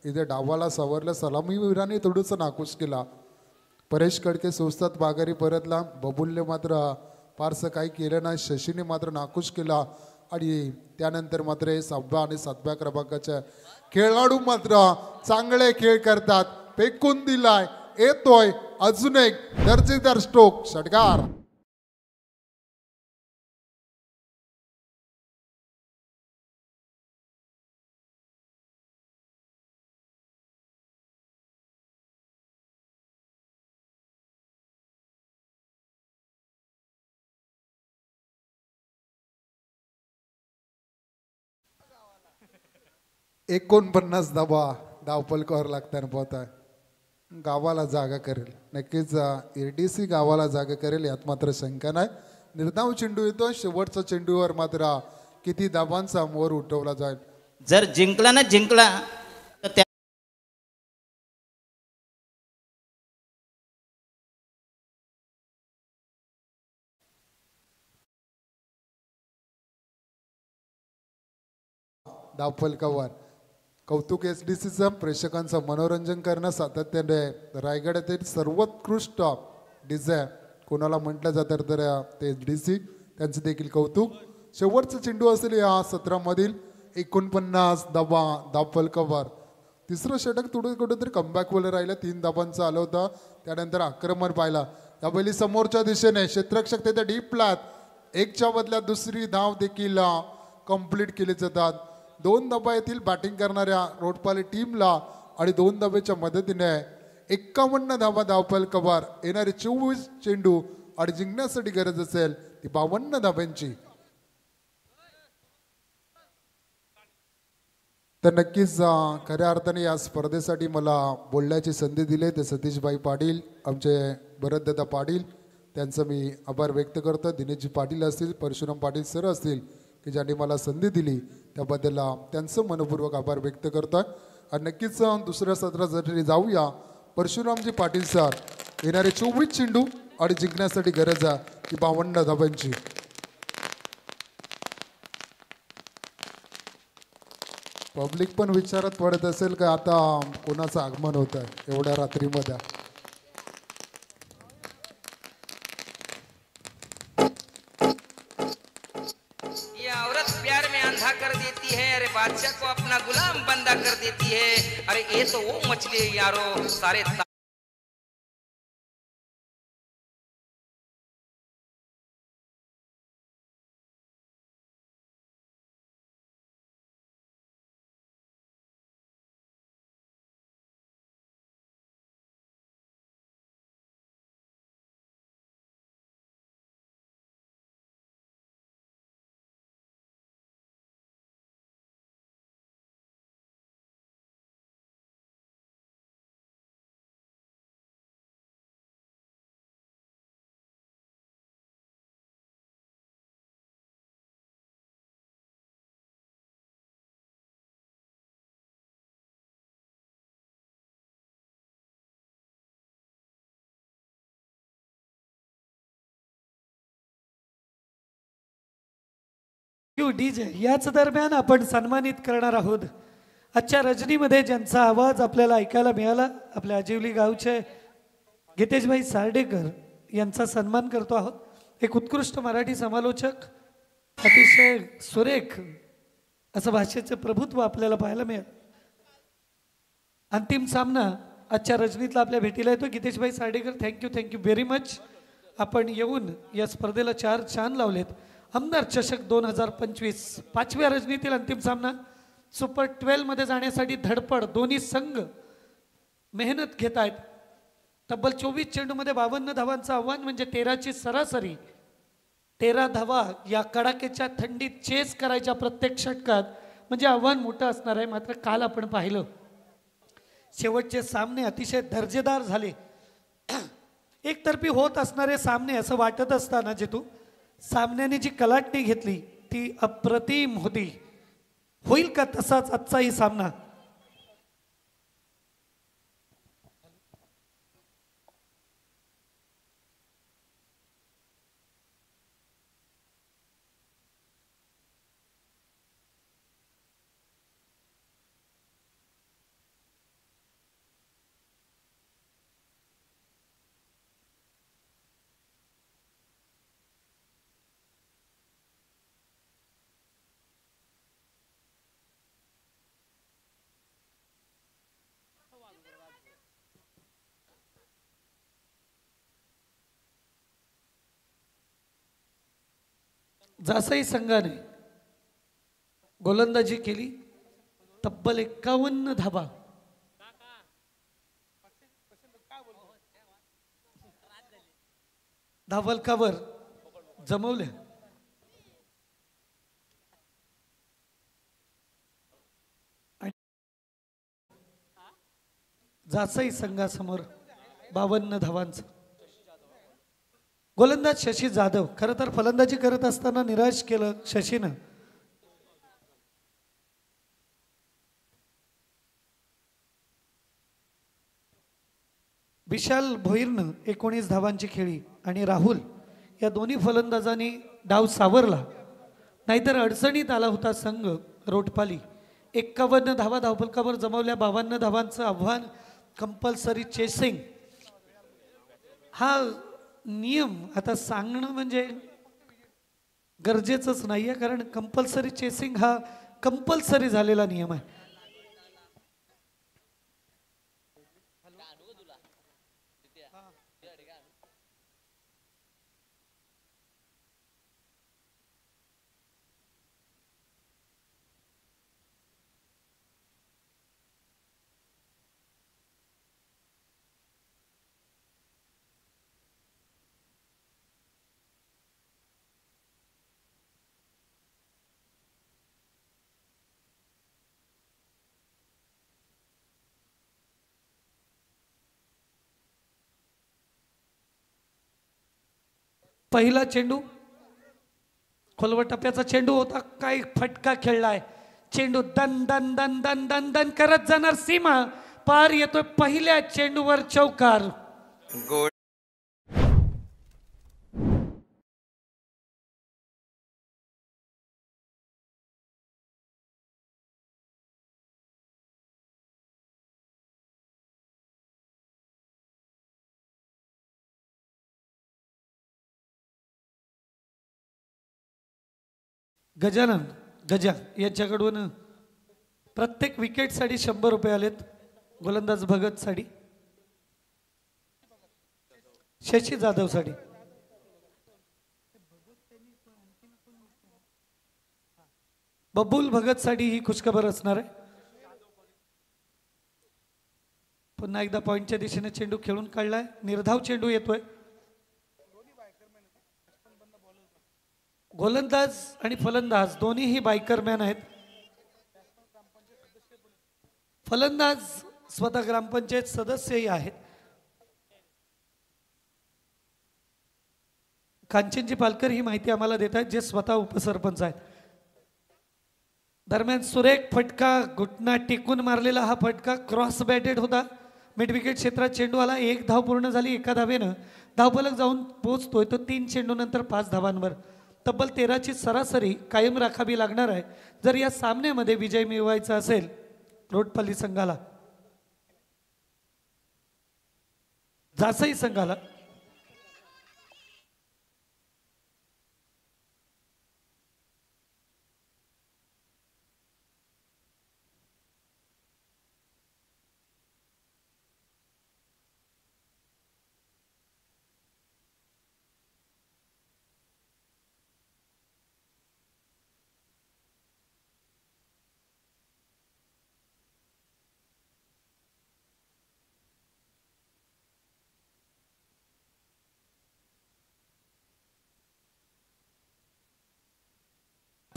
इथे डावाला सावरलं. सलामीवीराने थोडंसं नाकूस केला. परेश कडके सोसतात माघारी परतला. बबुलने मात्र फारसं काही केलं नाही. शशीने मात्र नाकूश केला आणि त्यानंतर मात्र हे 6व्या आणि 7व्या क्रमांकाचे खेळाडू मात्र चांगले खेळ करतात. फेकून दिलाय, येतोय अजून एक दर्जेदार स्ट्रोक, षटकार. $49 धाबा धावपलकावर लागताना पाहताय. गावाला जागा करेल नक्कीच. ADC गावाला जागा करेल यात मात्र शंका नाही. निर्धाव चेंडू येतो. शेवटचा चेंडूवर मात्र किती धाबांचा मोर उठवला जाईल. जर जिंकला तर त्या धावपलकावर कौतुक. SDCचं प्रेक्षकांचं मनोरंजन करणं सातत्याने रायगडातील सर्वोत्कृष्ट डीजे कोणाला म्हटलं जातं तर ते SDC, त्यांचं देखील कौतुक. शेवटचा चेंडू असेल या सत्रामधील. 49 धाबा धावपलकावर. तिसरं षटक कुठेतरी कमबॅक वर राहिलं. 3 धाबांचं आलं होतं. त्यानंतर आक्रमण पाहिला. त्यावेळी समोरच्या दिशेने क्षेत्ररक्षक तिथे डीपलात. 1च्या बदल्यात दुसरी धाव देखील कंप्लीट केली जातात. 2 धाबा येथील बॅटिंग करणाऱ्या रोडपाली टीमला आणि 2 धाब्याच्या मदतीने 51 धाबा धावपलकावर. येणारे 24 चेंडू आणि जिंकण्यासाठी गरज असेल ती 52 धाब्यांची. तर नक्कीच खऱ्या अर्थाने या स्पर्धेसाठी मला बोलण्याची संधी दिली ते सतीशभाई पाटील, आमचे भरतदादा पाटील, त्यांचं मी आभार व्यक्त करतो. दिनेशजी पाटील असतील, परशुराम पाटील सर असतील की ज्यांनी मला संधी दिली त्याबद्दल त्यांचं मनपूर्वक आभार व्यक्त करतोय. आणि नक्कीच दुसऱ्या सत्रासाठी जाऊया. परशुरामजी पाटील सर, येणारे 24 चेंडू आणि जिंकण्यासाठी गरज आहे की 52 धाबांची. पब्लिक पण विचारात पडत असेल का आता कोणाचं आगमन होत आहे एवढ्या रात्रीमध्ये. कर देती है, अरे बादशाह को अपना गुलाम बंदा कर देती है. अरे ये तो वो मछली है यारो, सारे डीजे. याच दरम्यान आपण सन्मानित करणार आहोत आजच्या रजनीमध्ये ज्यांचा आवाज आपल्याला ऐकायला मिळाला. आपल्या आजिवली गावचे गितेशभाई सार्डेकर यांचा सन्मान करतो आहोत। एक उत्कृष्ट मराठी समालोचक, अतिशय सुरेख असं भाषेचं प्रभुत्व आपल्याला पाहायला मिळेल। अंतिम सामना आजच्या रजनीतला आपल्या भेटीला येतो। गीतेशभाई सार्डेकर, थँक्यू व्हेरी मच। आपण येऊन या स्पर्धेला 4 छान लावलेत। आमदार चषक 2025 5व्या रजनीतील अंतिम सामना। सुपर 12 मध्ये जाण्यासाठी धडपड, दोन्ही संघ मेहनत घेत आहेत। तब्बल 24 चेंडूमध्ये 52 धावांचं आव्हान म्हणजे 13ची सरासरी। 13 धावा या कडाक्याच्या थंडीत चेस करायच्या प्रत्येक षटकात म्हणजे आव्हान मोठं असणार आहे। मात्र काल आपण पाहिलं शेवटचे सामने अतिशय दर्जेदार झाले। एकतर्फी होत असणारे सामने असं वाटत असताना जितू सामन्याने जी कलाटणी घेतली ती अप्रतिम होती। होईल का तसाच आजचाही सामना? जासई संघाने गोलंदाजी केली, तब्बल 51 धावा। धावलकावर जमवल्या। जासई संघासमोर 52 धावांचं गोलंदाज शशी जाधव। खरं तर फलंदाजी करत असताना निराश केलं शशीनं। विशाल भोईरनं 19 धावांची खेळी आणि राहुल या दोन्ही फलंदाजांनी डाव सावरला, नाहीतर अडचणीत आला होता संघ रोटपाली। 51 धावा धावफलकावर जमवल्या। 52 धावांचं आव्हान, कंपल्सरी चेसिंग हा नियम आता सांगणं म्हणजे गरजेचंच नाहीये, कारण कंपल्सरी चेसिंग हा कंपल्सरी झालेला नियम आहे। पहिला चेंडू खोलवर टप्प्याचा चेंडू होता, काय फटका खेळलाय। चेंडू दन दन दन दन दन दन करत जाणार, सीमा पार येतोय। पहिल्या चेंडूवर चौकार। गजानन गजा यांच्याकडून प्रत्येक विकेटसाठी 100 रुपये आलेत। गोलंदाज भगत साठी, शशी जाधव साठी। बबुल भगत साठी ही खुशखबर असणार आहे। पुन्हा एकदा पॉइंटच्या दिशेने चेंडू खेळून काढलाय। निर्धाव चेंडू येतोय। गोलंदाज आणि फलंदाज दोन्हीही बायकरमॅन आहेत। फलंदाज स्वतः ग्रामपंचायत सदस्यही आहेत। कांचनजी पालकर ही माहिती आम्हाला देत आहेत, जे स्वतः उपसरपंच आहेत। दरम्यान सुरेख फटका, घुटना टेकून मारलेला हा फटका क्रॉस बॅटेड होता। मिड विकेट क्षेत्रात चेंडू आला। 1 धाव पूर्ण झाली। एका धावेनं धावफलक जाऊन पोहोचतोय तो 3 चेंडूनंतर 5 धावांवर। तब्बल 13ची सरासरी कायम राखावी लागणार आहे जर या सामन्यामध्ये विजय मिळवायचा असेल रोटपल्ली संघाला। जासई संघाला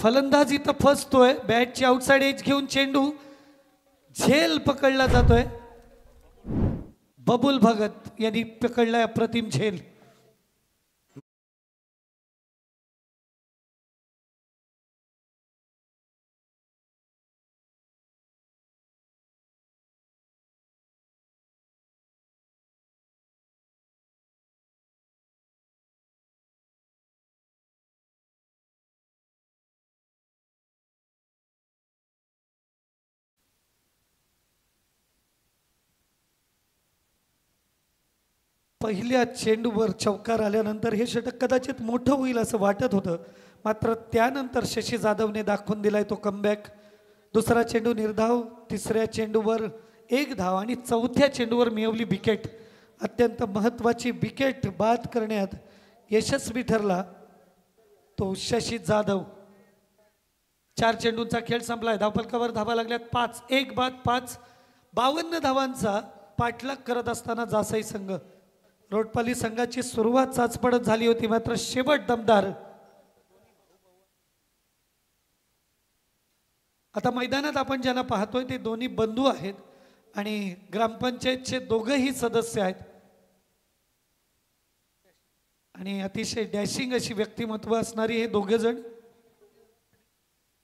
फलंदाज इथं फसतोय, बॅटची आउटसाइड एज घेऊन चेंडू झेल पकडला जातोय. बबुल भगत यांनी पकडलाय अप्रतिम झेल. पहिल्या चेंडूवर चौकार आल्यानंतर हे षटक कदाचित मोठं होईल असं वाटत होतं, मात्र त्यानंतर शशी जाधवने दाखवून दिलाय तो कमबॅक. दुसरा चेंडू निर्धाव, तिसऱ्या चेंडूवर 1 धाव आणि चौथ्या चेंडूवर मिळवली विकेट. अत्यंत महत्त्वाची विकेट बाद करण्यात यशस्वी ठरला तो शशी जाधव. 4 चेंडूंचा खेळ संपलाय. धावफलकावर धावा लागल्यात 5. 1 बाद 5. 52 धावांचा पाठलाग करत असताना जासई संघ. रोटपाली संघाची सुरुवात चाचपडत झाली होती, मात्र शेवट दमदार. आता मैदानात आपण ज्यांना पाहतोय ते दोन्ही बंधू आहेत आणि ग्रामपंचायतचे दोघंही सदस्य आहेत आणि अतिशय डॅशिंग अशी व्यक्तिमत्व असणारी हे दोघे जण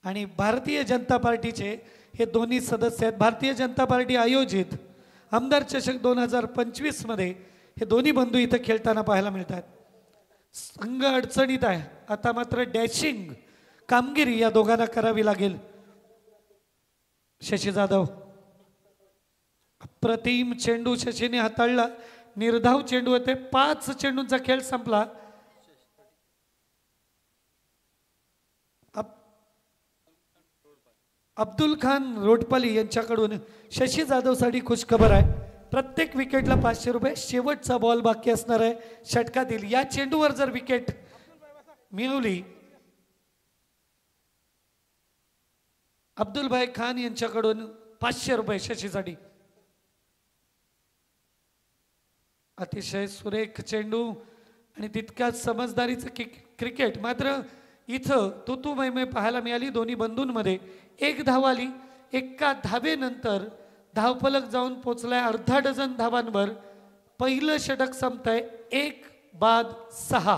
आणि भारतीय जनता पार्टीचे हे दोन्ही सदस्य आहेत. भारतीय जनता पार्टी आयोजित आमदार चषक 2025 मध्ये हे दोन्ही बंधू इथं खेळताना पाहायला मिळतात. संघ अडचणीत आहे. आता मात्र डॅशिंग कामगिरी या दोघांना करावी लागेल. शशी जाधव अप्रतिम चेंडू शशीने हाताळला. निर्धाव चेंडू होते. 5 चेंडूंचा खेळ संपला. अब्दुल खान रोटपाली यांच्याकडून शशी जाधवसाठी खुशखबर आहे. प्रत्येक विकेटला 500 रुपये. शेवटचा बॉल बाकी असणार आहे षटकातील. या चेंडूवर जर विकेट मिळवली अब्दुल भाई खान यांच्याकडून 500 रुपये शशीसाठी. अतिशय सुरेख चेंडू आणि तितक्याच समजदारीचं क्रिकेट. मात्र इथं तू मैमे पाहायला मिळाली दोन्ही बंधूंमध्ये. 1 धाव आली. एका धावेनंतर धावफलक जाऊन पोचलाय अर्धा डझन धावांवर. पहिलं षटक संपतंय 1 बाद 6.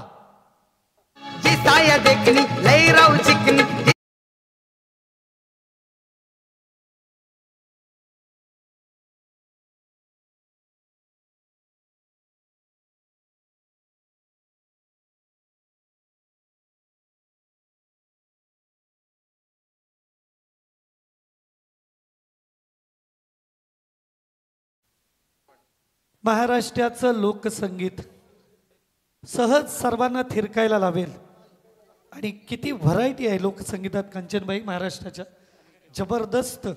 जी साया देखनी लई राव चिकनी. महाराष्ट्राचं लोकसंगीत सहज सर्वांना थिरकायला लावेल आणि किती व्हरायटी आहे लोकसंगीतात कांचनबाई महाराष्ट्राच्या. जबरदस्त.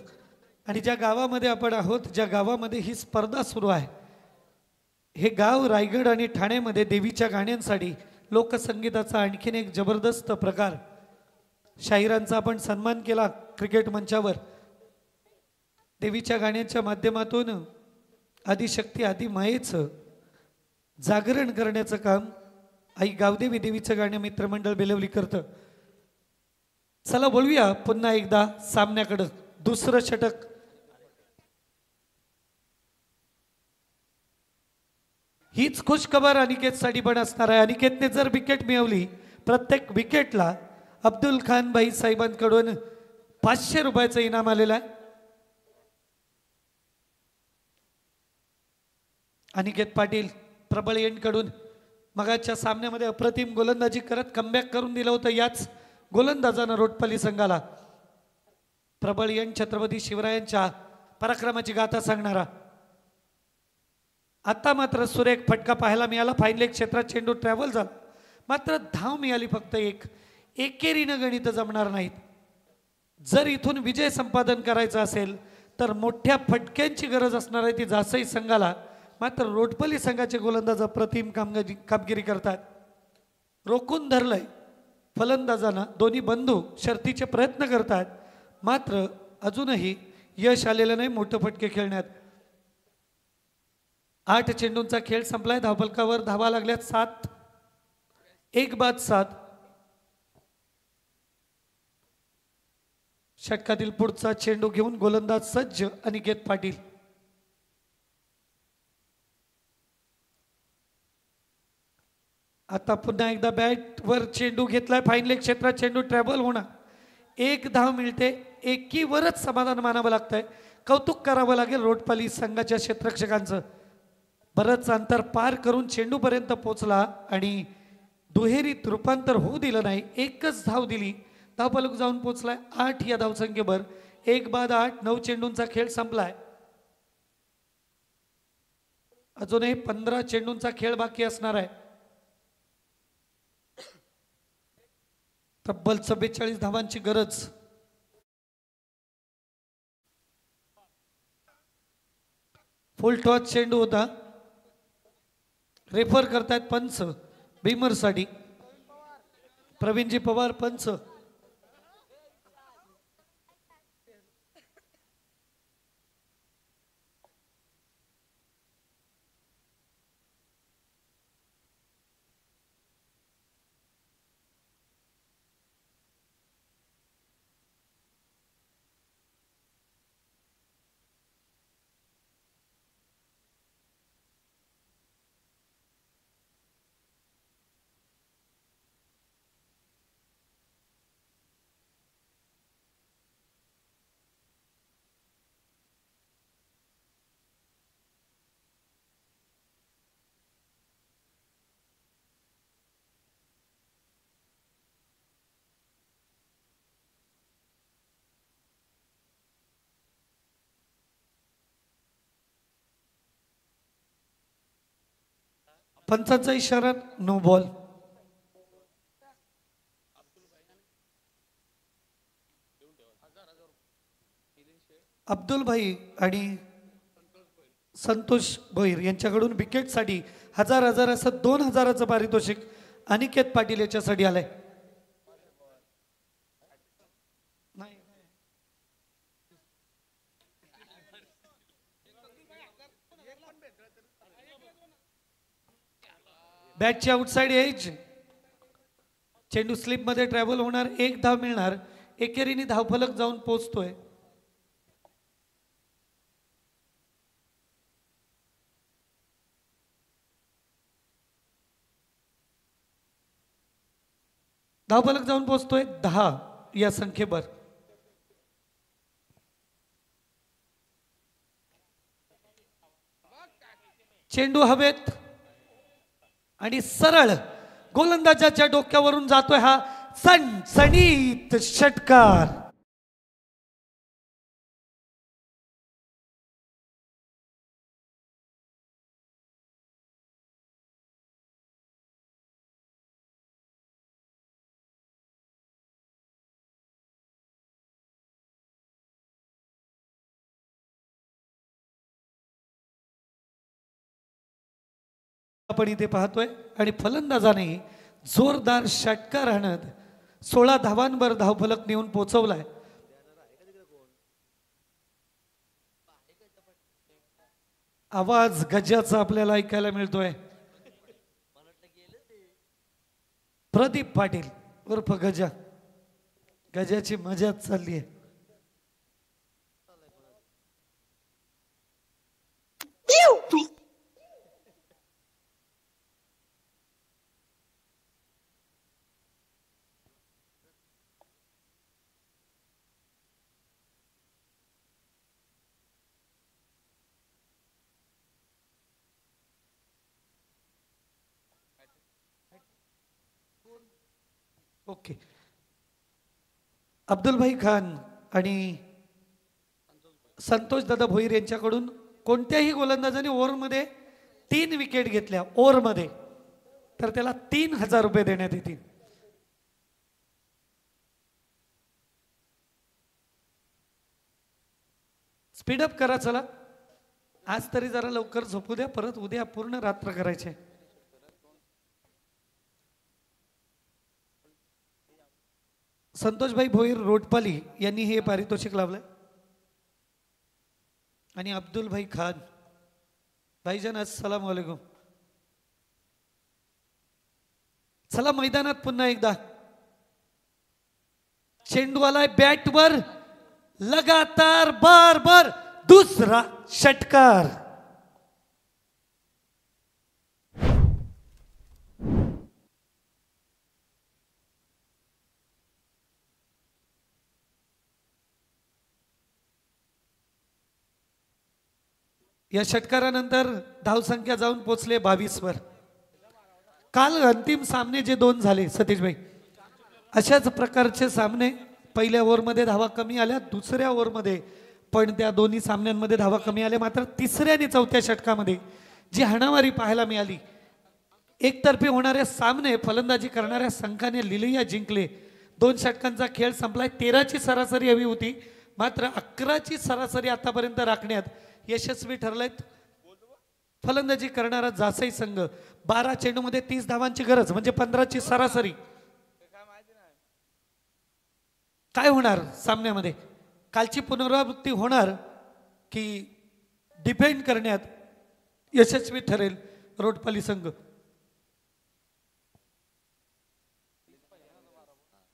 आणि ज्या गावामध्ये आपण आहोत, ज्या गावामध्ये ही स्पर्धा सुरू आहे, हे गाव रायगड आणि ठाण्यामध्ये देवीच्या गाण्यांसाठी लोकसंगीताचा आणखीन एक जबरदस्त प्रकार. शाहिरांचा आपण सन्मान केला क्रिकेट मंचावर. देवीच्या गाण्यांच्या माध्यमातून आदिशक्ती आदिमायेचं जागरण करण्याचं काम आई गावदेवी देवीचं गाणं मित्रमंडळ बेलवली करतं. चला बोलूया पुन्हा एकदा सामन्याकडं. दुसरं षटक. हीच खुशखबर अनिकेतसाठी पण असणार आहे. अनिकेतने जर विकेट मिळवली, प्रत्येक विकेटला अब्दुल खान भाई साहेबांकडून 500 रुपयाचं इनाम आलेलं आहे. अनिकेत पाटील प्रबळ एंडकडून मगाच्या सामन्यामध्ये अप्रतिम गोलंदाजी करत कमबॅक करून दिलं होतं याच गोलंदाजानं रोटपाली संघाला. प्रबळ एंड छत्रपती शिवरायांच्या पराक्रमाची गाथा सांगणारा. आता मात्र सुरेख फटका पाहायला मिळाला. फाईन लेग क्षेत्रात चेंडू ट्रॅव्हल झाला, मात्र धाव मिळाली फक्त 1. एकेरीनं गणित जमणार नाहीत. जर इथून विजय संपादन करायचा असेल तर मोठ्या फटक्यांची गरज असणार आहे ती जासई संघाला. मात्र रोटपली संघाचे गोलंदाज अप्रतिम कामगिरी करतात. रोखून धरलंय फलंदाजांना. दोन्ही बंधू शर्तीचे प्रयत्न करतात, मात्र अजूनही यश आलेलं नाही मोठे फटके खेळण्यात. 8 चेंडूंचा खेळ संपलाय. धावफलकावर धावा लागल्यात 7. 1 बाद 7. षटकातील पुढचा चेंडू घेऊन गोलंदाज सज्ज अनिकेत पाटील. आता पुन्हा एकदा बॅट वर चेंडू घेतलाय. फाईन लेग क्षेत्रात चेंडू ट्रॅव्हल होणार. एक धाव मिळते. एकीवरच समाधान मानावं लागतंय. कौतुक करावं लागेल रोटपाली संघाच्या क्षेत्ररक्षकांचं. बरंच अंतर पार करून चेंडूपर्यंत पोहोचला आणि दुहेरीत रूपांतर होऊ दिलं नाही. एकच धाव दिली. धावफलक जाऊन पोहोचलाय 8 या धावसंख्येवर. 1 बाद 8. 9 चेंडूंचा खेळ संपलाय. अजूनही 15 चेंडूंचा खेळ बाकी असणार आहे. तब्बल 44 धावांची गरज. फुल टॉस चेंडू होता. रेफर करतायत पंच भीमरसाठी. प्रवीणजी पवार पंच. पंचांचा इशारा नो बॉल. अब्दुल भाई आणि संतोष भोईर यांच्याकडून विकेटसाठी 1000 असं 2000चं पारितोषिक अनिकेत पाटील याच्यासाठी आलंय. बॅटची आउटसाइड एज. चेंडू स्लिप मध्ये ट्रॅव्हल होणार. 1 धाव मिळणार. एकेरीने धावफलक जाऊन पोहोचतोय. धावफलक जाऊन पोहोचतोय 10 या संख्येवर. चेंडू हवेत आणि सरळ गोलंदाजाच्या डोक्यावरून जातोय हा सणसणीत षटकार. आपण इथे पाहतोय आणि फलंदाजाने जोरदार षटकार आणत 16 धावांवर धावफलक नेऊन पोहोचवलाय. आवाज गजाचा आपल्याला ऐकायला मिळतोय. प्रदीप पाटील उर्फ गजा. गजाची मजाच चालली आहे. ओके. अब्दुल भाई खान आणि संतोष दादा भोईर यांच्याकडून कोणत्याही गोलंदाजाने ओव्हरमध्ये 3 विकेट घेतल्या ओव्हरमध्ये तर त्याला 3000 रुपये देण्यात येतील. स्पीडअप करा चला. आज तरी जरा लवकर झोपू द्या. परत उद्या पूर्ण रात्र करायचे. संतोषभाई भोईर रोटपाली यांनी हे पारितोषिक लावलंय आणि अब्दुल भाई खान. भाईजान अस्सलाम वालेकुम. चला मैदानात पुन्हा एकदा. चेंडू आलाय बॅटवर. लगातार बार बार दुसरा षटकार. या षटकारानंतर धावसंख्या जाऊन पोचले 22 वर. काल अंतिम सामने जे 2 झाले सतीशभाई, अशाच प्रकारचे सामने पहिल्या ओव्हरमध्ये धावा कमी आल्या, दुसऱ्या ओव्हरमध्ये पण त्या दोन्ही सामन्यांमध्ये धावा कमी आल्या. मात्र तिसऱ्या आणि चौथ्या षटकामध्ये जी हाणामारी पाहायला मिळाली, एकतर्फी होणारे सामने फलंदाजी करणाऱ्या संघाने लिलिया जिंकले. 2 षटकांचा खेळ संपलाय. 13ची सरासरी हवी होती, मात्र 11ची सरासरी आतापर्यंत राखण्यात यशस्वी ठरलेत फलंदाजी करणारा जासई संघ. 12 चेंडूमध्ये 30 धावांची गरज म्हणजे 15ची सरासरी. काय होणार सामन्यामध्ये? कालची पुनरावृत्ती होणार की डिफेंड करण्यात यशस्वी ठरेल रोटपाली संघ?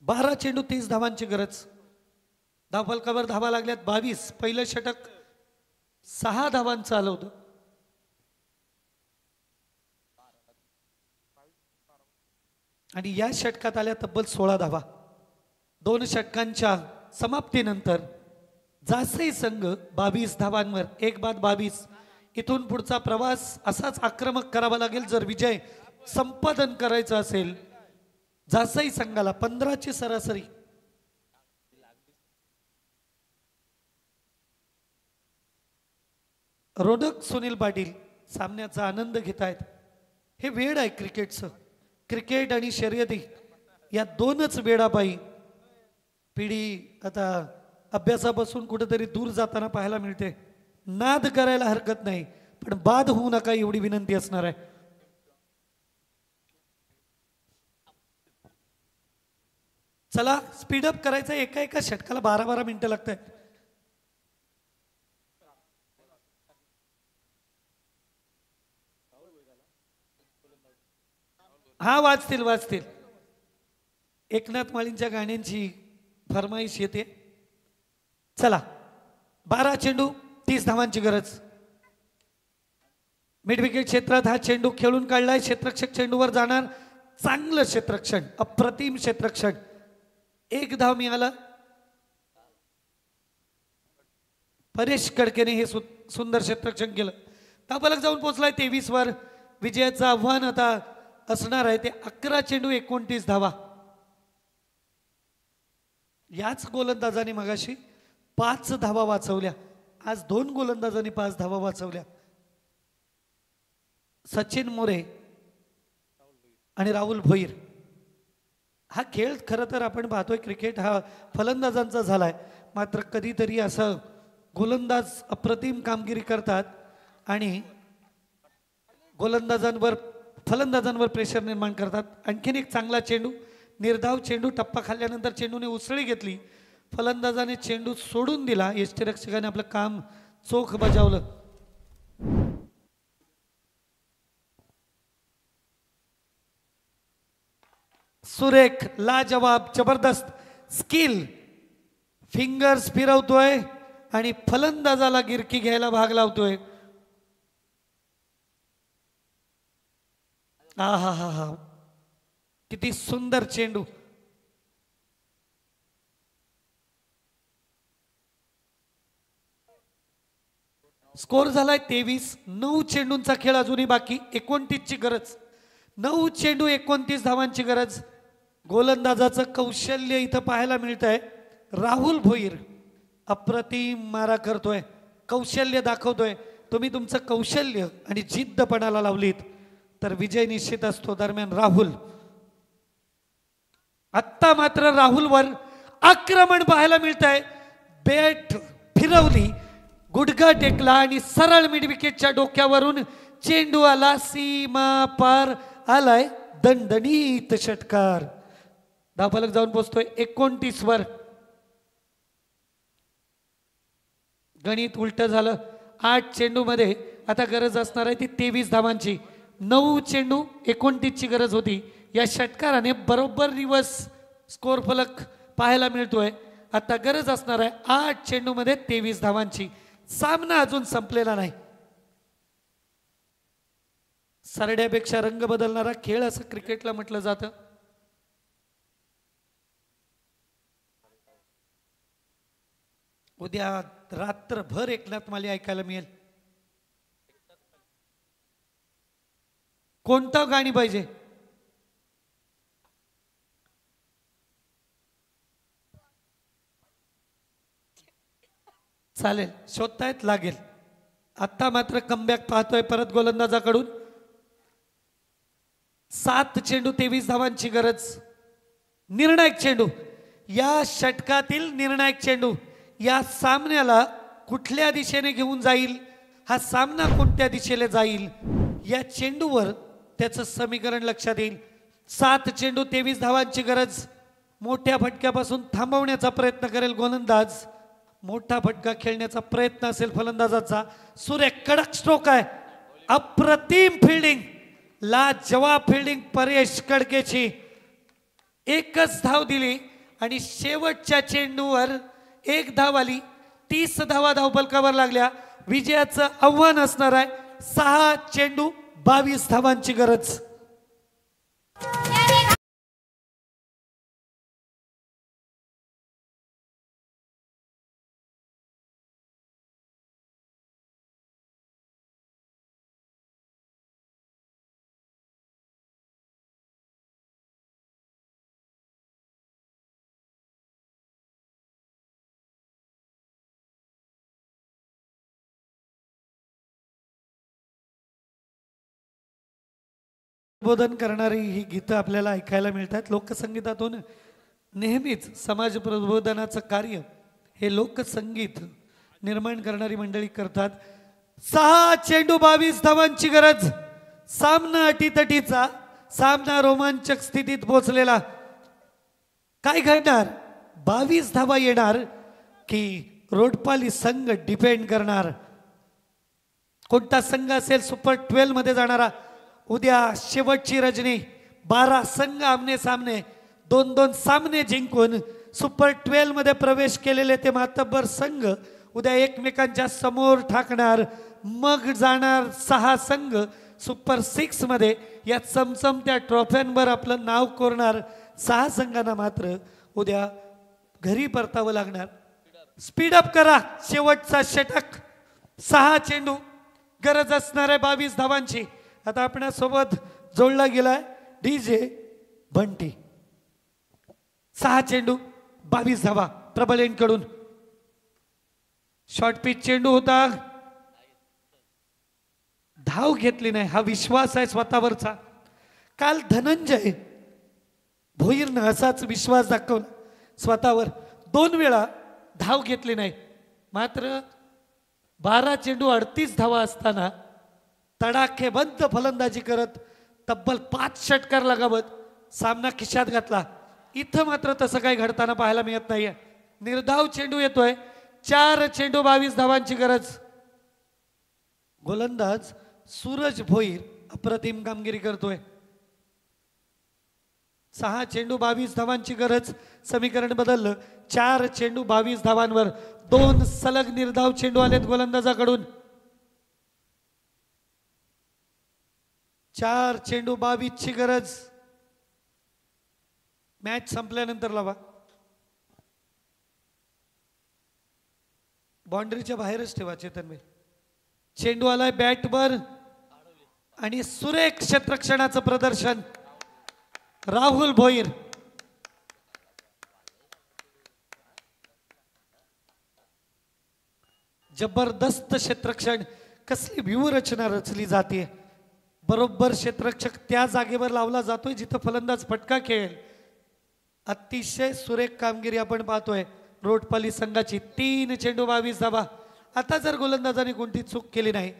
12 चेंडू 30 धावांची गरज. धावफलकावर धावा लागल्यात 22. पहिलं षटक 6 धावांचं आलं होतं. आणि या षटकात आल्या तब्बल 16 धावा. 2 षटकांच्या समाप्तीनंतर जासई संघ 22 धावांवर, 1 बाद 22. इथून पुढचा प्रवास असाच आक्रमक करावा लागेल जर विजय संपादन करायचा असेल. जासई संघाला 15ची सरासरी. रोडक सुनील पाटील सामन्याचा आनंद घेत आहेत. हे वेळ आहे क्रिकेटचं. क्रिकेट आणि शर्यती या 2च वेळापायी पिढी आता अभ्यासापासून कुठेतरी दूर जाताना पाहायला मिळते. नाद करायला हरकत नाही, पण बाद होऊ नका एवढी विनंती असणार आहे. चला स्पीडअप करायचं. एका एका षटकाला 12-12 मिनिटं लागत आहेत. हा वाचतील. एकनाथ माळींच्या गाण्यांची फरमाईश येते. चला 12 चेंडू 30 धावांची गरज. मिड विकेट क्षेत्रात हा चेंडू खेळून काढलाय. क्षेत्ररक्षक चेंडूवर जाणार. चांगलं क्षेत्ररक्षण, अप्रतिम क्षेत्ररक्षण. 1 धाव मिळाला. परेश कडकेने हे सुंदर क्षेत्ररक्षण केलं. धावफलक जाऊन पोहोचलाय 23 वर. विजयाचं आव्हान आता असणार आहे ते 11 चेंडू 29 धावा. याच गोलंदाजाने मगाशी 5 धावा वाचवल्या. आज 2 गोलंदाजांनी 5 धावा वाचवल्या. सचिन मोरे आणि राहुल भोईर. हा खेळ खरं तर आपण पाहतोय, क्रिकेट हा फलंदाजांचा झालाय. मात्र कधीतरी असं गोलंदाज अप्रतिम कामगिरी करतात आणि फलंदाजांवर प्रेशर निर्माण करतात. आणखीन एक चांगला चेंडू, निर्धाव चेंडू. टप्पा खाल्ल्यानंतर चेंडूने उसळी घेतली. फलंदाजाने चेंडू सोडून दिला. यष्टीरक्षकाने आपलं काम चोख बजावलं. सुरेख, लाजवाब, जबरदस्त स्किल. फिंगर्स फिरवतोय आणि फलंदाजाला गिरकी घ्यायला भाग लावतोय. हा किती सुंदर चेंडू. स्कोर झालाय 23. 9 चेंडूंचा खेळ अजूनही बाकी. 29ची गरज. 9 चेंडू 29 धावांची गरज. गोलंदाजाचं कौशल्य इथं पाहायला मिळत आहे. राहुल भोईर अप्रतिम मारा करतोय, कौशल्य दाखवतोय. तुम्ही तुमचं कौशल्य आणि जिद्दपणाला लावलीत तर विजय निश्चित असतो. दरम्यान राहुल, आत्ता मात्र राहुलवर आक्रमण पाहायला मिळत आहे. बॅट फिरवली, गुडघा टेकला आणि सरळ मिड विकेटच्या डोक्यावरून चेंडू आला. सीमा पार आलाय. दणदणीत षटकार. धावफलक जाऊन पोहोचतोय 29 वर. गणित उलट झालं. 8 चेंडू मध्ये आता गरज असणार आहे ती 23 धावांची. 9 चेंडू 29ची गरज होती. या षटकाराने बरोबर रिवर्स स्कोर फलक पाहायला मिळतोय. आता गरज असणार आहे 8 चेंडूमध्ये 23 धावांची. सामना अजून संपलेला नाही. सरड्यापेक्षा रंग बदलणारा खेळ असं क्रिकेटला म्हटलं जातं. उद्या रात्रभर एकनाथ माली ऐकायला मिळेल. कोणतं गाणी पाहिजे? चालेल, शोधतायत लागेल. आता मात्र कमबॅक पाहतोय परत गोलंदाजाकडून. 7 चेंडू 23 धावांची गरज. निर्णायक चेंडू, या षटकातील निर्णायक चेंडू. या सामन्याला कुठल्या दिशेने घेऊन जाईल, हा सामना कोणत्या दिशेने जाईल, या चेंडूवर त्याचं समीकरण लक्षात येईल. 7 चेंडू 23 धावांची गरज. मोठ्या फटक्यापासून थांबवण्याचा प्रयत्न करेल गोलंदाज. मोठा फटका खेळण्याचा प्रयत्न असेल फलंदाजाचा. सुरेख कडक स्ट्रोक आहे. अप्रतिम फिल्डिंग, लाजवाब फिल्डिंग परेश कडकेची. एकच धाव दिली आणि शेवटच्या चेंडूवर 1 धाव आली. 30 धावा धावफलकावर लागल्या. विजयाचं आव्हान असणार आहे. 6 चेंडू 22 धावांची गरज. प्रबोधन करणारी ही गीतं आपल्याला ऐकायला मिळतात. लोकसंगीतातून नेहमीच समाज प्रबोधनाचं कार्य हे लोकसंगीत निर्माण करणारी मंडळी करतात. 6 चेंडू 22 धावांची गरज. सामना अटीतटीचा, सामना रोमांचक स्थितीत पोहोचलेला. काय घडणार? 22 धावा येणार की रोडपाली संघ डिपेंड करणार. कोणता संघ असेल सुपर 12 मध्ये जाणारा? उद्या शेवटची रजनी. 12 संघ आमने सामने, 2-2 सामने जिंकून सुपर 12 मध्ये प्रवेश केलेले ते मातब्बर संघ उद्या एकमेकांच्या समोर ठाकणार. मग जाणार 6 संघ सुपर 6 मध्ये. या चमचमत्या ट्रॉफ्यांवर आपलं नाव कोरणार. 6 संघांना मात्र उद्या घरी परतावं लागणार. स्पीडअप करा. शेवटचा षटक. 6 चेंडू गरज असणार आहे 22 धावांची. आता आपणासोबत जोडला गेलाय DJ बंटी. 6 चेंडू 22 धावा प्रबल एंडकडून. शॉर्ट पिच चेंडू होता. धाव घेतली नाही, हा विश्वास आहे स्वतःवरचा. काल धनंजय भोईरनं असाच विश्वास दाखवला स्वतःवर. 2 वेळा धाव घेतली नाही. मात्र 12 चेंडू 38 धावा असताना तडाखेबंद फलंदाजी करत तब्बल 5 षटकार लगावत सामना खिशात घातला. इथं मात्र तसं काही घडताना पाहायला मिळत नाहीये. निर्धाव चेंडू येतोय. 4 चेंडू 22 धावांची गरज. गोलंदाज सूरज भोईर अप्रतिम कामगिरी करतोय. 6 चेंडू 22 धावांची गरज. समीकरण बदललं. 4 चेंडू 22 धावांवर 2 सलग निर्धाव चेंडू आलेत गोलंदाजाकडून. 4 चेंडू 22 ची गरज. मॅच संपल्यानंतर लावा. बाउंड्रीच्या बाहेरच ठेवा चेतन भाई. चेंडू आलाय बॅटवर आणि सुरेख क्षेत्ररक्षणाचं प्रदर्शन राहुल भोईर. जबरदस्त क्षेत्ररक्षण. कसली व्यूहरचना रचली जाते. बरोबर क्षेत्ररक्षक त्या जागेवर लावला जातोय जिथं फलंदाज फटका खेळेल. अतिशय सुरेख कामगिरी आपण पाहतोय रोडपाली संघाची. 3 चेंडू 22 धावा. आता जर गोलंदाजाने कोणती चूक केली नाही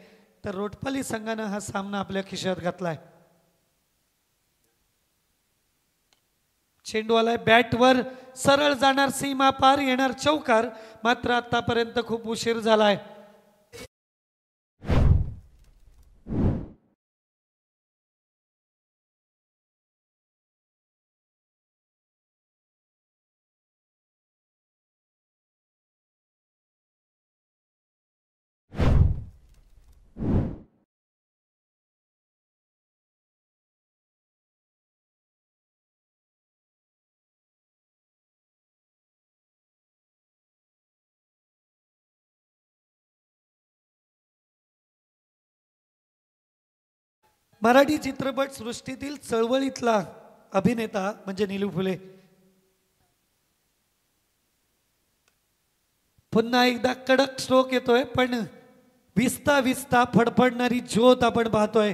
तर रोडपाली संघानं हा सामना आपल्या खिशात घातलाय. चेंडू आलाय बॅटवर. सरळ जाणार सीमा पार, येणार चौकार. मात्र आतापर्यंत खूप उशीर झालाय. मराठी चित्रपट सृष्टीतील चळवळीतला अभिनेता म्हणजे नीलू फुले. पुन्हा एकदा कडक स्ट्रोक येतोय, पण विस्ता विस्ता फडफडणारी ज्योत आपण पाहतोय.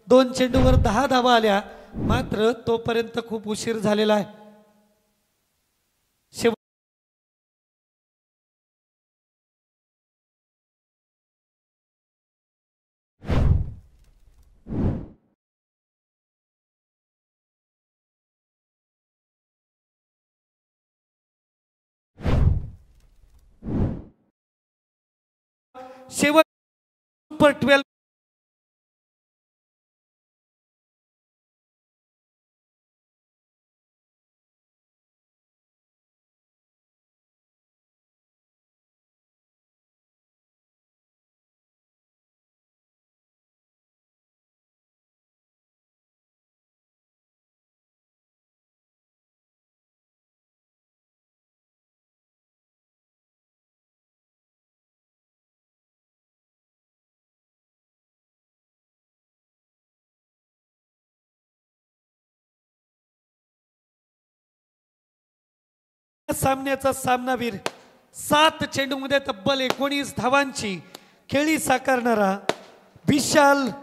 2 चेंडूवर 10 धावा आल्या, मात्र तोपर्यंत खूप उशीर झालेला आहे. शेवट सुपर 12 सामन्याचा सामनावीर. 7 चेंडूमध्ये तब्बल 19 धावांची खेळी साकारणारा विशाल